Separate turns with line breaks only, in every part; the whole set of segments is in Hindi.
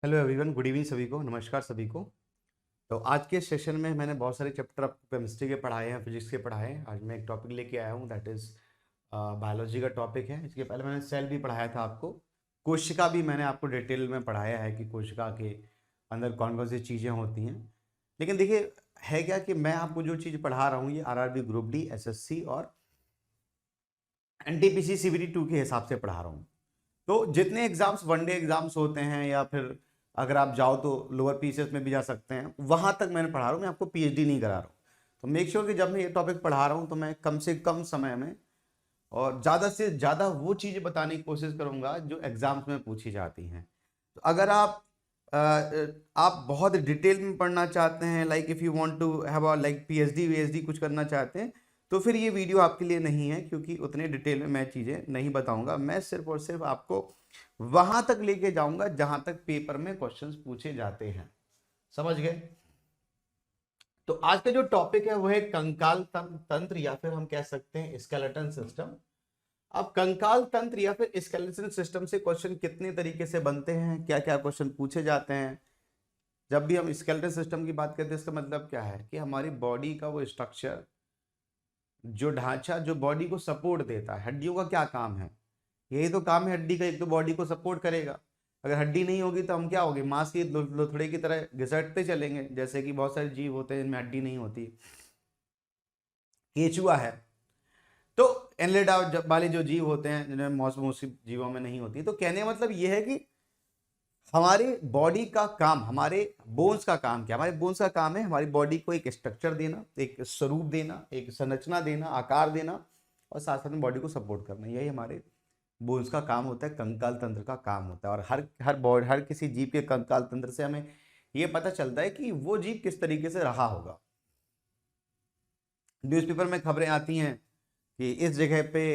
हेलो एवरीवन, गुड इवनिंग सभी को, नमस्कार सभी को। तो आज के सेशन में मैंने बहुत सारे चैप्टर आपको केमिस्ट्री के पढ़ाए हैं, फिजिक्स के पढ़ाए हैं। आज मैं एक टॉपिक लेके आया हूँ, दैट इज बायोलॉजी का टॉपिक है। इसके पहले मैंने सेल भी पढ़ाया था आपको, कोशिका भी मैंने आपको डिटेल में पढ़ाया है कि कोशिका के अंदर कौन कौन सी चीज़ें होती हैं। लेकिन देखिए, है क्या कि मैं आपको जो चीज़ पढ़ा रहा हूँ ये आरआरबी ग्रुप डी, एसएससी और एनटीपीसी सीबीटी 2 के हिसाब से पढ़ा रहा हूँ। तो जितने एग्जाम्स वनडे एग्जाम्स होते हैं या फिर अगर आप जाओ तो लोअर पीसीएस में भी जा सकते हैं, वहां तक मैंने पढ़ा रहा हूँ। मैं आपको पीएचडी नहीं करा रहा हूँ। तो मेक श्योर कि जब मैं ये टॉपिक पढ़ा रहा हूँ तो मैं कम से कम समय में और ज़्यादा से ज़्यादा वो चीज़ें बताने की कोशिश करूँगा जो एग्जाम्स में पूछी जाती हैं। तो अगर आप बहुत डिटेल में पढ़ना चाहते हैं, like if you want to have a like PhD VHD कुछ करना चाहते हैं, तो फिर ये वीडियो आपके लिए नहीं है, क्योंकि उतने डिटेल में मैं चीज़ें नहीं बताऊंगा। मैं सिर्फ और सिर्फ आपको वहां तक लेके जाऊंगा जहां तक पेपर में क्वेश्चंस पूछे जाते हैं। समझ गए? तो आज का जो टॉपिक है वो है कंकाल तंत्र, या फिर हम कह सकते हैं स्केलेटन सिस्टम। अब कंकाल तंत्र या फिर स्केलेटन सिस्टम से क्वेश्चन कितने तरीके से बनते हैं, क्या क्या क्वेश्चन पूछे जाते हैं। जब भी हम स्केलेटन सिस्टम की बात करते हैं, इसका मतलब क्या है कि हमारी बॉडी का वो स्ट्रक्चर, जो ढांचा जो बॉडी को सपोर्ट देता है। हड्डियों का क्या काम है? यही तो काम है हड्डी का, एक तो बॉडी को सपोर्ट करेगा। अगर हड्डी नहीं होगी तो हम क्या होंगे, मांस की लोथड़े की तरह घिसटते चलेंगे। जैसे कि बहुत सारे जीव होते हैं जिनमें हड्डी नहीं होती। केचुआ है, तो एनलेडा वाले जो जीव होते हैं जिनमें मौसमोसी जीवों में नहीं होती। तो कहने का मतलब ये है कि हमारे बॉडी का काम, हमारे बोन्स का काम क्या? हमारे बोन्स का काम है हमारी बॉडी को एक स्ट्रक्चर देना, एक स्वरूप देना, एक संरचना देना, आकार देना, और साथ साथ में बॉडी को सपोर्ट करना। यही हमारे बोन्स का काम होता है, कंकाल तंत्र का काम होता है। और हर किसी जीव के कंकाल तंत्र से हमें ये पता चलता है कि वो जीव किस तरीके से रहा होगा। न्यूज़पेपर में खबरें आती हैं कि इस जगह पे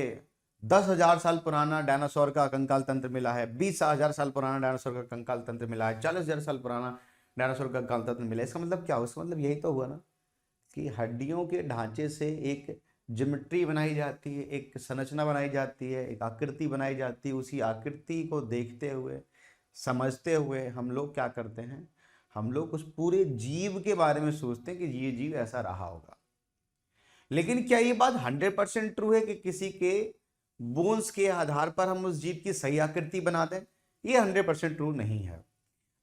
10,000 साल पुराना डायनासोर का कंकाल तंत्र मिला है, 20,000 साल पुराना डायनासोर का कंकाल तंत्र मिला है, 40,000 साल पुराना डायनासोर का कंकाल तंत्र मिला है। इसका मतलब क्या हुआ? इसका मतलब यही तो हुआ ना कि हड्डियों के ढांचे से एक ज्योमेट्री बनाई जाती है, एक संरचना बनाई जाती है, एक आकृति बनाई जाती है। उसी आकृति को देखते हुए, समझते हुए हम लोग क्या करते हैं, हम लोग उस पूरे जीव के बारे में सोचते हैं कि ये जीव ऐसा रहा होगा। लेकिन क्या ये बात 100% ट्रू है कि किसी के बोन्स के आधार पर हम उस जीव की सही आकृति बना दें? ये 100% ट्रू नहीं है।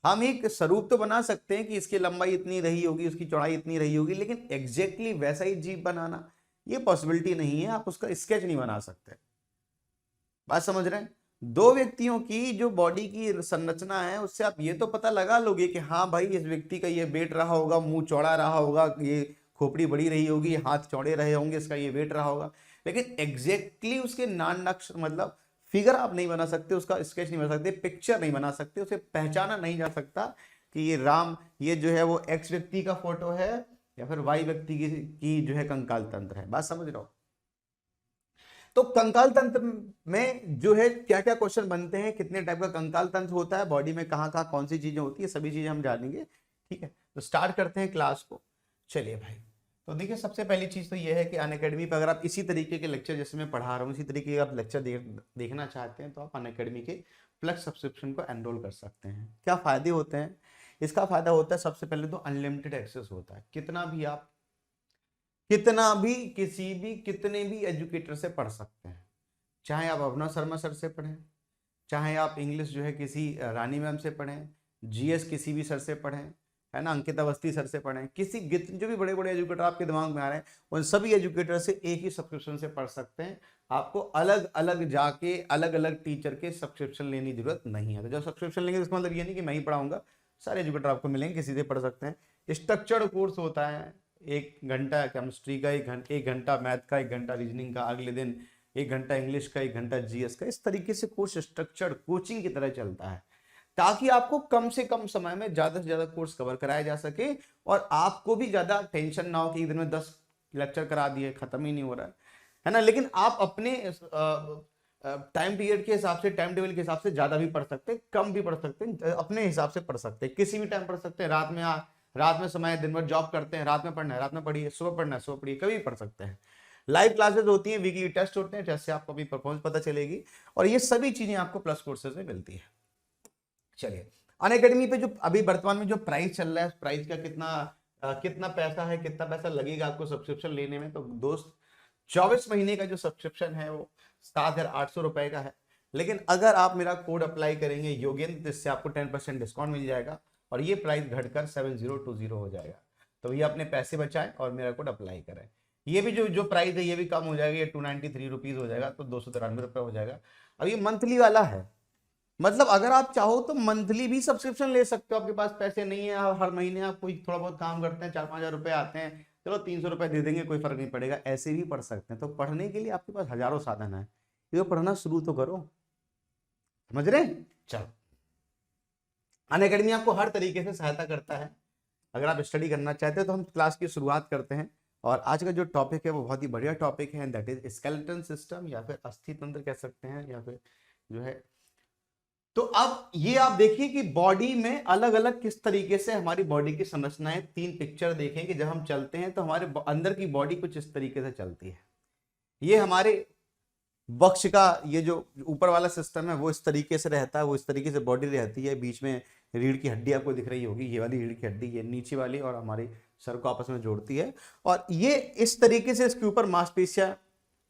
हम एक स्वरूप तो बना सकते हैं कि इसकी लंबाई इतनी रही होगी, उसकी चौड़ाई इतनी रही होगी, लेकिन एग्जैक्टली वैसा ही जीव बनाना ये पॉसिबिलिटी नहीं है। आप उसका स्केच नहीं बना सकते। बात समझ रहे हैं? दो व्यक्तियों की जो बॉडी की संरचना है उससे आप ये तो पता लगा लोगे कि हाँ भाई, इस व्यक्ति का ये वेट रहा होगा, मुंह चौड़ा रहा होगा, ये खोपड़ी बड़ी रही होगी, हाथ चौड़े रहे होंगे, इसका ये वेट रहा होगा। लेकिन एग्जैक्टली उसके नान नक्श मतलब फिगर आप नहीं बना सकते, उसका स्केच नहीं बना सकते, पिक्चर नहीं बना सकते, उसे पहचाना नहीं जा सकता कि ये राम, ये जो है वो एक्स व्यक्ति का फोटो है या फिर वाई व्यक्ति की जो है कंकाल तंत्र है। बात समझ रहे हो? तो कंकाल तंत्र में जो है क्या क्या क्वेश्चन बनते हैं, कितने टाइप का कंकाल तंत्र होता है, बॉडी में कहाँ कहाँ कौन सी चीजें होती है, सभी चीजें हम जानेंगे। ठीक है, तो स्टार्ट करते हैं क्लास को। चलिए भाई, तो देखिए सबसे पहली चीज तो ये है कि अनअकैडमी पर अगर आप इसी तरीके के लेक्चर जैसे मैं पढ़ा रहा हूँ, इसी तरीके के आप लेक्चर देखना चाहते हैं तो आप अनअकैडमी के प्लस सब्सक्रिप्शन को एनरोल कर सकते हैं। क्या फायदे होते हैं? इसका फायदा होता है सबसे पहले तो अनलिमिटेड एक्सेस होता है। कितना भी किसी भी कितने भी एजुकेटर से पढ़ सकते हैं। चाहे आप अभिनव शर्मा सर से पढ़ें, चाहे आप इंग्लिश जो है किसी रानी मैम से पढ़ें, जीएस किसी भी सर से पढ़ें, है ना, अंकिता अवस्थी सर से पढ़ें, जो भी बड़े बड़े एजुकेटर आपके दिमाग में आ रहे हैं, उन सभी एजुकेटर से एक ही सब्सक्रिप्शन से पढ़ सकते हैं। आपको अलग अलग जाके अलग अलग टीचर के सब्सक्रिप्शन लेने की जरूरत नहीं है। तो जब सब्सक्रिप्शन लेंगे इसका मतलब ये नहीं कि मैं ही पढ़ाऊंगा, सारे एजुकेटर आपको मिलेंगे, किसी से पढ़ सकते हैं। स्ट्रक्चर्ड कोर्स होता है, 1 घंटा केमिस्ट्री का, 1 घंटा मैथ का, 1 घंटा रीजनिंग का, अगले दिन 1 घंटा इंग्लिश का, 1 घंटा जीएस का। इस तरीके से कोर्स स्ट्रक्चर्ड कोचिंग की तरह चलता है, ताकि आपको कम से कम समय में ज्यादा से ज्यादा कोर्स कवर कराया जा सके और आपको भी ज्यादा टेंशन ना हो कि एक दिन में 10 लेक्चर करा दिए, खत्म ही नहीं हो रहा है ना। लेकिन आप अपने टाइम पीरियड के हिसाब से, टाइम टेबल के हिसाब से ज्यादा भी पढ़ सकते हैं, कम भी पढ़ सकते हैं, अपने हिसाब से पढ़ सकते हैं, किसी भी टाइम पढ़ सकते हैं। रात में समय, दिन भर जॉब करते हैं, रात में पढ़ना है रात में पढ़िए, सुबह पढ़ना है सुबह पढ़िए, कभी भी पढ़ सकते हैं। लाइव क्लासेस होती हैं, वीकली टेस्ट होते हैं, टेस्ट से आपको भी परफॉर्मेंस पता चलेगी, और ये सभी चीजें आपको प्लस कोर्सेज में मिलती है। चलिए, अनअकैडमी पे जो अभी वर्तमान में जो प्राइस चल रहा है, प्राइस का कितना पैसा है, कितना पैसा लगेगा आपको सब्सक्रिप्शन लेने में, तो दोस्त 24 महीने का जो सब्सक्रिप्शन है वो 7,800 रुपए का है। लेकिन अगर आप मेरा कोड अप्लाई करेंगे योगेंद्र, जिससे आपको 10% डिस्काउंट मिल जाएगा और ये प्राइस घटकर 7020 हो जाएगा। तो भैया अपने पैसे बचाएं और मेरा कोड अप्लाई करें। ये भी जो प्राइस है ये भी कम हो जाएगा, ये 293 रुपीज हो जाएगा, तो 293 रुपए हो जाएगा। अब ये मंथली वाला है, मतलब अगर आप चाहो तो मंथली भी सब्सक्रिप्शन ले सकते हो। आपके पास पैसे नहीं है, हर महीने आप कोई थोड़ा बहुत काम करते हैं, 4-5 रुपए आते हैं, चलो 300 रुपए दे देंगे, कोई फर्क नहीं पड़ेगा, ऐसे भी पढ़ सकते हैं। तो पढ़ने के लिए आपके पास हजारों साधन है, ये पढ़ना शुरू तो करो, समझ रहे? चलो, अनअकैडमी आपको हर तरीके से सहायता करता है। अगर आप स्टडी करना चाहते हैं तो हम क्लास की शुरुआत करते हैं। और आज का जो टॉपिक है वो बहुत ही बढ़िया टॉपिक है, दैट इज स्केलेटन सिस्टम, या फिर अस्थि तंत्र कह सकते हैं, या फिर जो है। तो अब ये आप देखिए कि बॉडी में अलग अलग किस तरीके से हमारी बॉडी की संरचना है। 3 पिक्चर देखें कि जब हम चलते हैं तो हमारे अंदर की बॉडी कुछ इस तरीके से चलती है। ये हमारे वक्ष का ये जो ऊपर वाला सिस्टम है वो इस तरीके से रहता है, वो इस तरीके से बॉडी रहती है। बीच में रीढ़ की हड्डी आपको दिख रही होगी, ये वाली रीढ़ की हड्डी, ये नीचे वाली, और हमारी सर को आपस में जोड़ती है। और ये इस तरीके से इसके ऊपर मांसपेशियां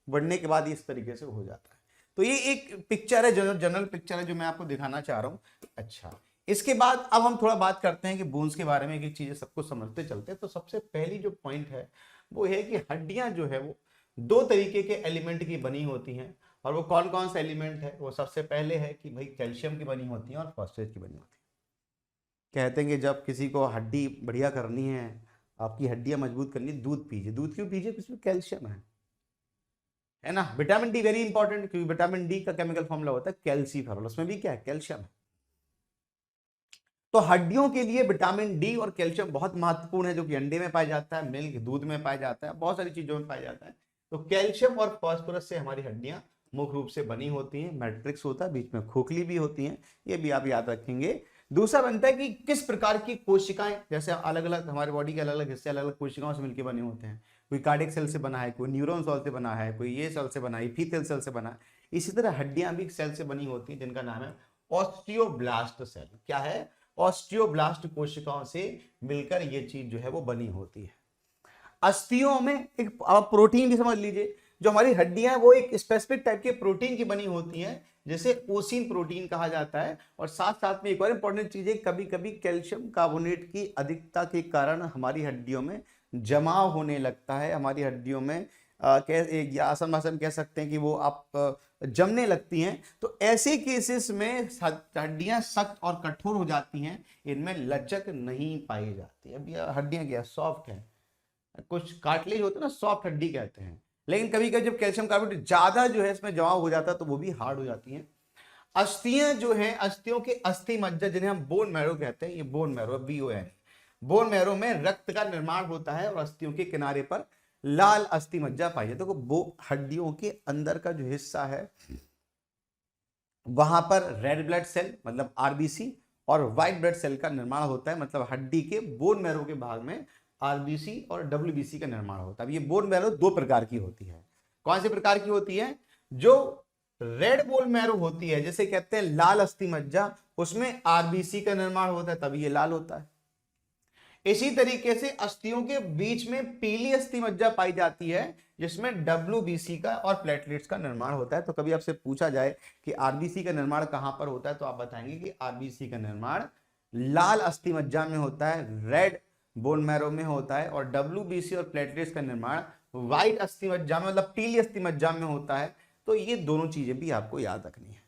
बढ़ने के बाद इस तरीके से हो जाता है। तो ये एक पिक्चर है, जनरल पिक्चर है जो मैं आपको दिखाना चाह रहा हूं। अच्छा, इसके बाद अब हम थोड़ा बात करते हैं कि बोन्स के बारे में, एक चीजें सबको समझते चलते। तो सबसे पहली जो पॉइंट है वो है कि हड्डियां जो है वो 2 तरीके के एलिमेंट की बनी होती हैं। और वो कौन कौन सा एलिमेंट है? वो सबसे पहले है कि भाई कैल्शियम की बनी होती है और फॉस्फेट की बनी होती है। कहते हैं कि जब किसी को हड्डी बढ़िया करनी है, आपकी हड्डियां मजबूत करनी, दूध पीजिए। दूध क्यों पीजिए? इसमें कैल्शियम है ना। विटामिन डी वेरी इंपॉर्टेंट, क्योंकि विटामिन डी का केमिकल फॉर्मूला होता है कैल्सीफेरॉल, उसमें भी क्या है? कैल्शियम है। तो हड्डियों के लिए विटामिन डी और कैल्शियम बहुत महत्वपूर्ण है, जो कि अंडे में पाया जाता है, मिल्क दूध में पाया जाता है, बहुत सारी चीजों में पाया जाता है। तो कैल्शियम और फास्फोरस से हमारी हड्डियां मुख्य रूप से बनी होती हैं। मैट्रिक्स होता है, बीच में खोखली भी होती हैं, ये भी आप याद रखेंगे। दूसरा बनता है कि किस प्रकार की कोशिकाएं, जैसे अलग अलग हमारे बॉडी के अलग अलग हिस्से अलग अलग कोशिकाओं से मिलकर बने होते हैं। कोई कार्डियक सेल से बना है, कोई न्यूरॉन सेल से बना है, कोई ये सेल से बना है, एपिथेलियल सेल से बना है। इसी तरह हड्डियां भी सेल से बनी होती हैं, जिनका नाम है ऑस्टियोब्लास्ट सेल। क्या है? ऑस्टियोब्लास्ट कोशिकाओं से मिलकर ये चीज जो है वो बनी होती है। अस्थियों में एक आप प्रोटीन भी समझ लीजिए, जो हमारी हड्डियां वो एक स्पेसिफिक टाइप के प्रोटीन की बनी होती हैं, जिसे ओसिन प्रोटीन कहा जाता है। और साथ साथ में एक और इंपॉर्टेंट चीज है, कभी कभी कैल्शियम कार्बोनेट की अधिकता के कारण हमारी हड्डियों में जमाव होने लगता है। हमारी हड्डियों में आसान भाषा में कह सकते हैं कि वो आप जमने लगती हैं। तो ऐसे केसेस में हड्डियां सख्त और कठोर हो जाती हैं, इनमें लचक नहीं पाई जाती। अब ये हड्डियां क्या सॉफ्ट है, कुछ कार्टिलेज होता है ना, सॉफ्ट हड्डी कहते हैं। लेकिन कभी कभी जब कैल्शियम कार्बोनेट ज्यादा जो है इसमें जमाव हो जाता है तो वो भी हार्ड हो जाती हैं। अस्थियां जो हैं, अस्थियों के अस्थि मज्जा जिन्हें हम बोन मैरो कहते हैं, ये bone marrow BON, bone marrow में रक्त का निर्माण होता है और अस्थियों के किनारे पर लाल अस्थि मज्जा पाई जाती है। तो वो हड्डियों के अंदर का जो हिस्सा है वहां पर रेड ब्लड सेल मतलब RBC और व्हाइट ब्लड सेल का निर्माण होता है। मतलब हड्डी के बोन मैरो के भाग में RBC और WBC का निर्माण होता है। अब ये बोन मैरो 2 प्रकार की होती है। कौन से प्रकार की होती है? जो रेड बोन मैरो होती है, जैसे कहते हैं लाल अस्थि मज्जा, उसमें RBC का निर्माण होता है, तभी ये लाल होता है। इसी तरीके से अस्थियों के बीच में पीली अस्थि मज्जा पाई जाती है, जिसमें WBC का और प्लेटलेट्स का निर्माण होता है। तो कभी आपसे पूछा जाए कि RBC का निर्माण कहां पर होता है, तो आप बताएंगे कि RBC का निर्माण लाल अस्थि मज्जा में होता है, रेड बोन मैरो में होता है, और WBC और प्लेटलेट्स का निर्माण व्हाइट अस्थि मज्जा में मतलब पीली अस्थि मज्जा में होता है। तो ये दोनों चीजें भी आपको याद रखनी है।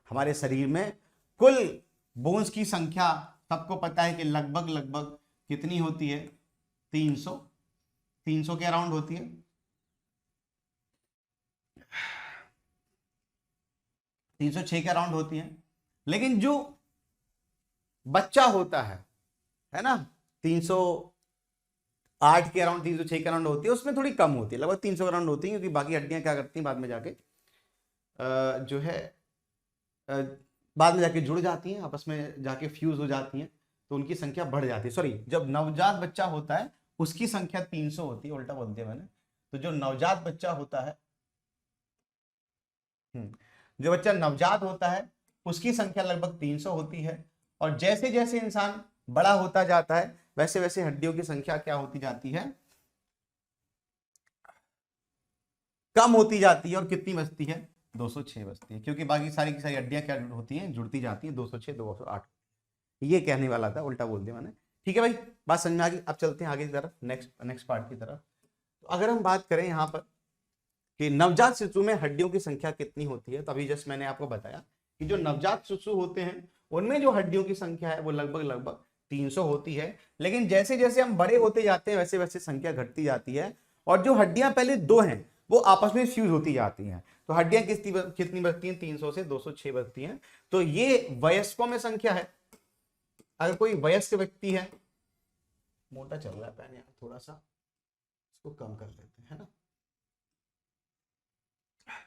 हमारे शरीर में कुल बोन्स की संख्या सबको पता है कि लगभग कितनी होती है? 300 के अराउंड होती है। 306 के अराउंड होती है। लेकिन जो बच्चा होता है ना, 308 के अराउंड, 306 के अराउंड होती है, उसमें थोड़ी कम होती है, लगभग 300 के अराउंड होती है, क्योंकि बाकी हड्डियां क्या करती हैं बाद में जाके जो है बाद में जाके जुड़ जाती हैं, आपस में जाके फ्यूज हो जाती हैं, तो उनकी संख्या बढ़ जाती है। सॉरी, जब नवजात बच्चा होता है उसकी संख्या 300 होती है, उल्टा बोल दिया मैंने। तो जो नवजात बच्चा होता है, जो बच्चा नवजात होता है उसकी संख्या लगभग 300 होती है, और जैसे जैसे इंसान बड़ा होता जाता है वैसे वैसे हड्डियों की संख्या क्या होती जाती है, कम होती जाती है। और कितनी बचती है, 206 बचती है, क्योंकि बाकी सारी की सारी हड्डियां क्या होती हैं, जुड़ती जाती हैं, 206 208। ये कहने वाला था, उल्टा बोल दिया मैंने। ठीक है भाई, बात समझ में आ गई। अब चलते हैं आगे की तरफ, नेक्स्ट पार्ट की तरफ। तो अगर हम बात करें यहाँ पर कि नवजात शिशु में हड्डियों की संख्या कितनी होती है, तो अभी जस्ट मैंने आपको बताया कि जो नवजात शिशु होते हैं उनमें जो हड्डियों की संख्या है वो लगभग 300 होती है। लेकिन जैसे जैसे हम बड़े होते जाते हैं वैसे वैसे संख्या घटती जाती है, और जो हड्डियां पहले दो हैं वो आपस में फ्यूज होती जाती हैं। तो हड्डियां कितनी बचती हैं, 300 से 206 बचती हैं। तो ये वयस्कों में संख्या है। अगर कोई वयस्क व्यक्ति है, मोटा चल रहा है पेन यार, थोड़ा सा इसको कम कर लेते हैं, है ना।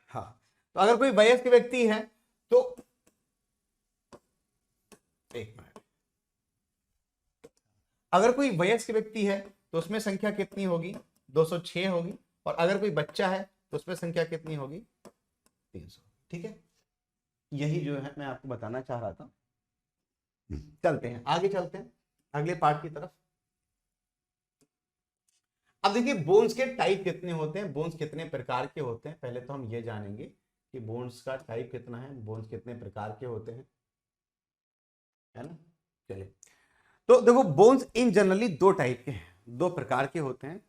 हाँ, तो अगर कोई वयस्क व्यक्ति है तो एक मिनट, अगर कोई वयस्क व्यक्ति है तो उसमें संख्या कितनी होगी, 206 होगी। और अगर कोई बच्चा है तो उसमें संख्या कितनी होगी, 300। ठीक है, यही जो है मैं आपको बताना चाह रहा था। चलते हैं आगे, चलते हैं अगले पार्ट की तरफ। अब देखिए बोन्स के टाइप कितने होते हैं, बोन्स कितने प्रकार के होते हैं। पहले तो हम ये जानेंगे कि बोन्स का टाइप कितना है, बोन्स कितने प्रकार के होते हैं, है ना। चलिए, तो देखो बोन्स इन जनरली दो टाइप के हैं, दो प्रकार के होते हैं।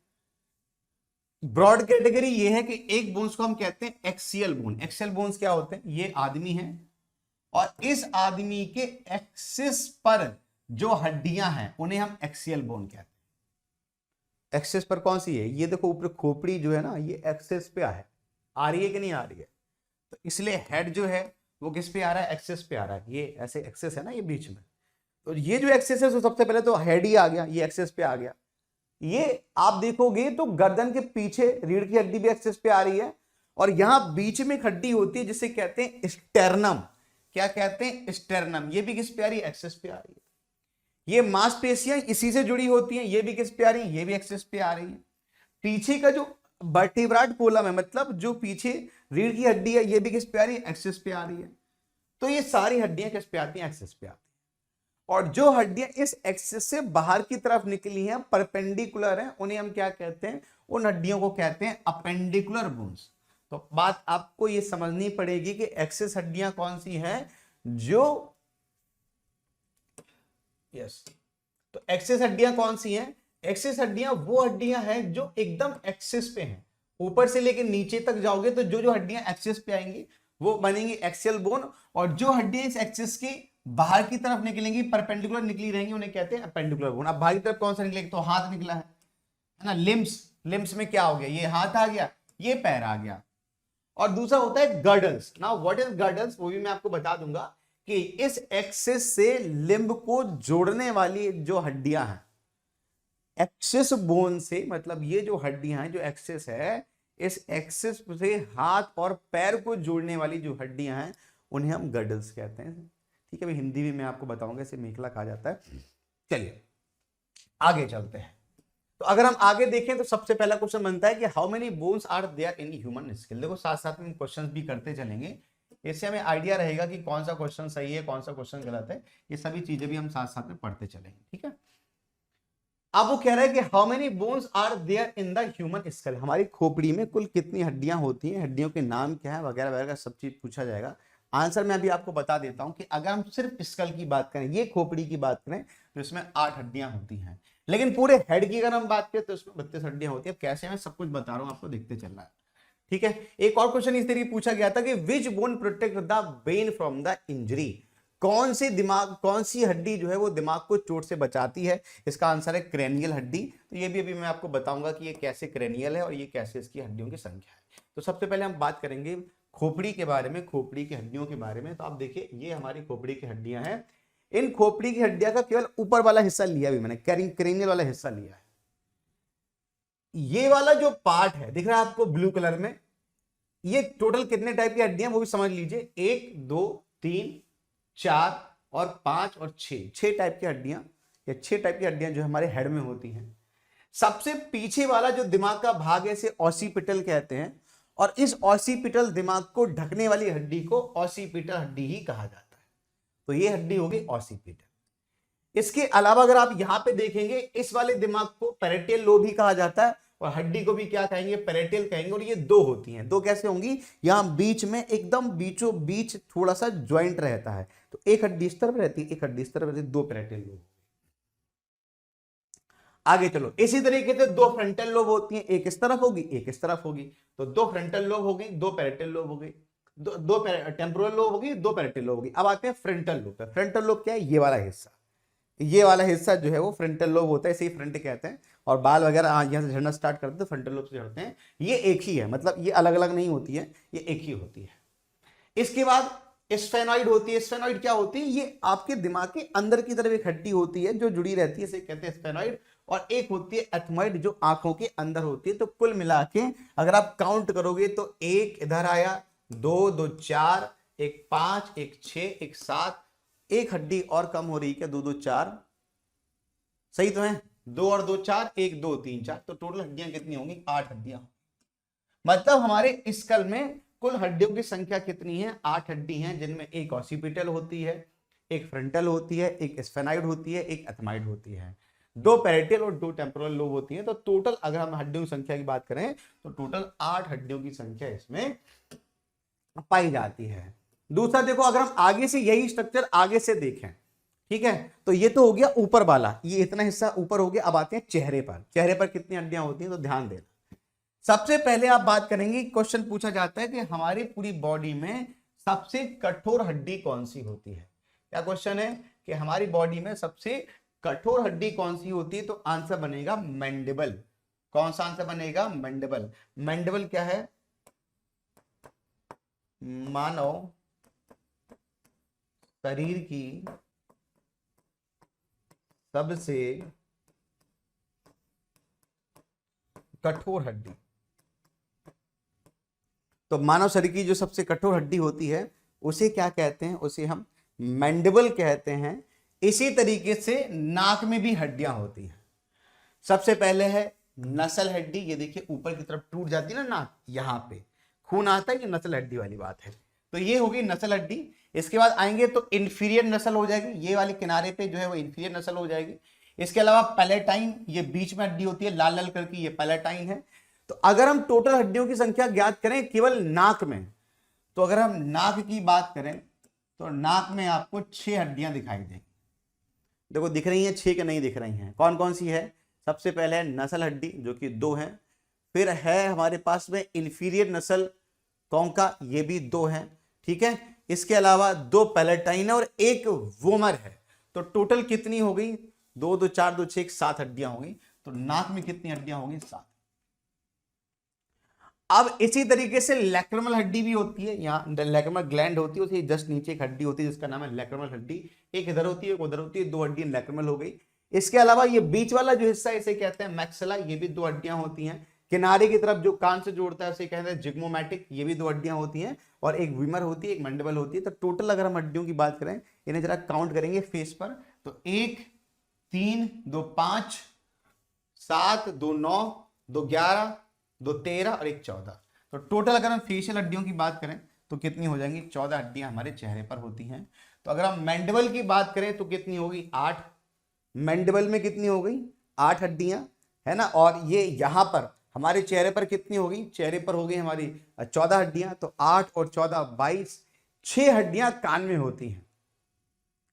ब्रॉड कैटेगरी ये है कि एक बोन्स को हम कहते हैं एक्सियल बोन। एक्सियल बोन्स क्या होते हैं, ये आदमी है और इस आदमी के एक्सिस पर जो हड्डियां हैं उन्हें हम एक्सियल बोन कहते हैं। एक्सेस पर कौन सी है, ये देखो ऊपर खोपड़ी जो है ना, ये एक्सेस पे आ रही है कि नहीं आ रही है। तो इसलिए हेड जो है वो किस पे आ रहा है, एक्सेस पे आ रहा है। ये ऐसे एक्सेस है ना ये बीच में, तो ये जो एक्सेस है तो सबसे पहले तो हेड ही आ गया, ये एक्सेस पे आ गया। ये आप देखोगे तो गर्दन के पीछे रीढ़ की हड्डी भी एक्सेस पे आ रही है, और यहां बीच में एक हड्डी होती है जिसे कहते हैं स्टेर्नम। क्या कहते हैं, स्टेर्नम। ये भी किस पे आ रही है, एक्सेस पे आ रही है। ये मांसपेशियां इसी से जुड़ी होती हैं, ये भी किस पे आ रही है, ये भी एक्सेस पे आ रही है। पीछे का जो वर्टिब्राट कोलम है, मतलब जो पीछे रीढ़ की हड्डी है, ये भी किस पे आ रही है, एक्सेस पे आ रही है। तो ये सारी हड्डियां किस पे आती हैं, एक्सेस पे आती हैं। और जो हड्डियां इस एक्सेस से बाहर की तरफ निकली हैं, परपेंडिकुलर हैं, उन्हें हम क्या कहते हैं, उन हड्डियों को कहते हैं अपेंडिकुलर बोन्स। तो बात आपको ये समझनी पड़ेगी कि एक्सेस हड्डियां कौन सी हैं, जो यस, तो एक्सेस हड्डियां कौन सी हैं, एक्सेस हड्डियां वो हड्डियां हैं जो एकदम एक्सेस पे हैं। ऊपर से लेकर नीचे तक जाओगे तो जो जो हड्डियां एक्सेस पे आएंगी वो बनेंगी एक्सियल बोन, और जो हड्डियां इस एक्सेस की बाहर की तरफ निकलेंगी, परपेंडिकुलर निकली रहेंगी, उन्हें कहते हैं अपेंडिकुलर बोन। अब बाहर की तरफ कौन सा निकलेगा, तो हाथ निकला है ना, लिम्स में क्या हो गया, ये हाथ आ गया, ये पैर आ गया। और दूसरा होता है girdles. Now what is girdles, वो भी मैं आपको बता दूंगा कि इस एक्सिस से लिम्ब को जोड़ने वाली जो हड्डियां हैं, एक्सिस बोन से, मतलब ये जो हड्डियां हैं, जो एक्सिस है, इस एक्सिस से हाथ और पैर को जोड़ने वाली जो हड्डियां हैं उन्हें हम गर्डल्स कहते हैं। ठीक है भाई, हिंदी भी मैं आपको बताऊंगा, इसे मेखला कहा जाता है। चलिए आगे चलते हैं। तो अगर हम आगे देखें तो सबसे पहला क्वेश्चन बनता है कि how many bones are there in human skull. देखो साथ साथ में क्वेश्चन भी करते चलेंगे, इससे हमें आइडिया रहेगा कि कौन सा क्वेश्चन सही है, कौन सा क्वेश्चन गलत है। ये सभी चीजें भी हम साथ साथ में पढ़ते चलेंगे, ठीक है। अब वो कह रहा है कि how many bones are there in the human skull, हमारी खोपड़ी में कुल कितनी हड्डियां होती हैं, हड्डियों के नाम क्या है, वगैरह वगैरह सब चीज पूछा जाएगा। आंसर मैं अभी आपको बता देता हूं कि अगर हम सिर्फ स्कल की बात करें, ये खोपड़ी की बात करें, तो इसमें 8 हड्डियां होती हैं। लेकिन पूरे हेड की अगर हम बात करें तो इसमें 32 हड्डियां होती है। अब कैसे, मैं सब कुछ बता रहा हूं आपको, देखते चलना है, ठीक है। एक और क्वेश्चन इस तरीके पूछा गया था कि which bone protect the brain from the injury, कौन सी हड्डी जो है वो दिमाग को चोट से बचाती है। इसका आंसर है क्रेनियल हड्डी। तो ये भी अभी मैं आपको बताऊंगा कि ये कैसे क्रेनियल है और ये कैसे इसकी हड्डियों की संख्या है। तो सबसे पहले हम बात करेंगे खोपड़ी के बारे में, खोपड़ी की हड्डियों के बारे में। तो आप देखिए ये हमारी खोपड़ी की हड्डियां हैं। इन खोपड़ी की हड्डियां का केवल ऊपर वाला हिस्सा लिया भी मैंने, क्रेनियल वाला हिस्सा लिया है। ये वाला जो पार्ट है दिख रहा है आपको ब्लू कलर में, ये टोटल कितने टाइप की हड्डियां वो भी समझ लीजिए, 1 2 3 4 और 5 और 6 टाइप की हड्डियां, या 6 टाइप की हड्डियां जो हमारे हेड में होती हैं। सबसे पीछे वाला जो दिमाग का भाग है इसे ऑसिपिटल कहते हैं, और इस ऑसिपिटल दिमाग को ढकने वाली हड्डी को ऑसिपिटल हड्डी ही कहा जाता है। तो ये हड्डी होगी ऑसिपिटल। इसके अलावा अगर आप यहां पे देखेंगे, इस वाले दिमाग को पैरेटियल लोब ही कहा जाता है और हड्डी को भी क्या कहेंगे, पैरेटियल कहेंगे। और ये दो होती हैं। दो कैसे होंगी, यहां बीच में एकदम बीचों बीच थोड़ा सा ज्वाइंट रहता है, तो एक हड्डी इस तरफ रहती है, एक हड्डी इस तरफ रहती है, दो पैरेटियल लोब। आगे चलो, इसी तरीके से दो फ्रंटल लोब होती हैं, एक इस तरफ होगी, एक इस तरफ होगी। तो दो फ्रंटल लोब हो गई, दो पैरेटल लोब हो गई, दो टेम्पोरल लोब होगी, दो पैरेटल लोब होगी। अब आते हैं फ्रंटल लोब पे। फ्रंटल लोब क्या है, ये वाला हिस्सा, ये वाला हिस्सा जो है वो फ्रंटल लोब होता है, इसे ही फ्रंट कहते हैं। और बाल वगैरह यहाँ से झड़ना स्टार्ट करते हैं तो फ्रंटल लोब से झड़ते हैं। ये एक ही है, मतलब ये अलग अलग नहीं होती है, ये एक ही होती है। इसके बाद स्फेनॉइड होती है। स्फेनॉइड क्या होती है, ये आपके दिमाग के अंदर की तरफ एक हड्डी होती है जो जुड़ी रहती है, इसे कहते हैं स्फेनॉइड। और एक होती है एथमॉइड जो आंखों के अंदर होती है। तो कुल मिला के अगर आप काउंट करोगे तो एक इधर आया, दो, दो चार, एक 5, एक 6, एक 7, एक हड्डी और कम हो रही है क्या, 2, 2, 4, सही तो है, 2 और 2 4, 1 2 3 4, तो टोटल हड्डियां कितनी होंगी, 8 हड्डियां। मतलब हमारे स्कल में कुल हड्डियों की संख्या कितनी है, 8 हड्डी हैं, जिनमें एक ऑसिपिटल होती है, एक फ्रंटल होती है, एक स्फेनॉइड होती है, एक एथमाइड होती है, दो पैरेटियल और दो टेम्पोरल लोब होती है। तो टोटल अगर हम हड्डियों की संख्या की बात करें तो टोटल 8 हड्डियों की संख्या इसमें पाई जाती है। दूसरा देखो, अगर हम आगे से यही स्ट्रक्चर आगे से देखें, ठीक है, तो ये तो हो गया ऊपर वाला, ये इतना हिस्सा ऊपर हो गया। अब आते हैं चेहरे पर। चेहरे पर कितनी हड्डियां होती हैं, तो ध्यान देना। सबसे पहले आप बात करेंगे, क्वेश्चन पूछा जाता है कि हमारी पूरी बॉडी में सबसे कठोर हड्डी कौन सी होती है। क्या क्वेश्चन है कि हमारी बॉडी में सबसे कठोर हड्डी कौन सी होती है, तो आंसर बनेगा मैंडिबल। कौन सा आंसर बनेगा, मैंडिबल। मैंडिबल क्या है, मानव शरीर की सबसे कठोर हड्डी। तो मानव शरीर की जो सबसे कठोर हड्डी होती है उसे क्या कहते हैं, उसे हम मैंडिबल कहते हैं। इसी तरीके से नाक में भी हड्डियां होती हैं। सबसे पहले है नसल हड्डी, ये देखिए ऊपर की तरफ टूट जाती है ना नाक, यहां पे खून आता है, ये नसल हड्डी वाली बात है। तो ये होगी नसल हड्डी। इसके बाद आएंगे तो इंफीरियर नसल हो जाएगी, ये वाले किनारे पे जो है वो इंफीरियर नसल हो जाएगी। इसके अलावा पैलेटाइन, ये बीच में हड्डी होती है लाल लाल करके, ये पैलेटाइन है। तो अगर हम टोटल हड्डियों की संख्या ज्ञात करें केवल नाक में, तो अगर हम नाक की बात करें तो नाक में आपको 6 हड्डियां दिखाई देंगी। देखो दिख रही हैं 6 के नहीं दिख रही हैं, कौन कौन सी है। सबसे पहले है नसल हड्डी जो कि 2 है, फिर है हमारे पास में इंफीरियर नसल कॉन्का, ये भी 2 है, ठीक है। इसके अलावा 2 पैलेटाइन और 1 वोमर है। तो टोटल कितनी हो गई, 2 2 4 2 6 7 हड्डियां हो गई। तो नाक में कितनी हड्डियां होंगी, 7। अब इसी तरीके से लैक्रिमल हड्डी भी होती है, यहाँ लैक्रिमल ग्लैंड होती है, उसके जस्ट नीचे एक हड्डी होती है जिसका नाम है लैक्रिमल हड्डी। एक इधर होती है, एक उधर होती है, 2 हड्डियां लैक्रिमल हो गई। इसके अलावा ये बीच वाला जो हिस्सा इसे कहते हैं मैक्सिला, ये भी 2 हड्डियां होती हैं। किनारे की तरफ जो कान से जोड़ता है उसे कहते हैं जिग्मोमैटिक, ये भी 2 हड्डियां होती हैं। और एक विमर होती है, एक मैंडिबल होती है। तो टोटल अगर हम हड्डियों की बात करें, इन्हें जरा काउंट करेंगे फेस पर, तो 1 3 2 5 7 2 9 2 11 2 13 और 1 14। तो टोटल अगर हम फेशियल हड्डियों की बात करें तो कितनी हो जाएंगी, 14 हड्डियां हमारे चेहरे पर होती हैं। तो अगर हम मैंडिबल की बात करें तो कितनी होगी, 8। मैंडिबल में कितनी हो गई, 8 हड्डियां, है ना। और ये यहां पर हमारे चेहरे पर कितनी होगी, चेहरे पर हो गई हमारी 14 हड्डियां। तो 8 और 14 22, 6 हड्डियां कान में होती हैं।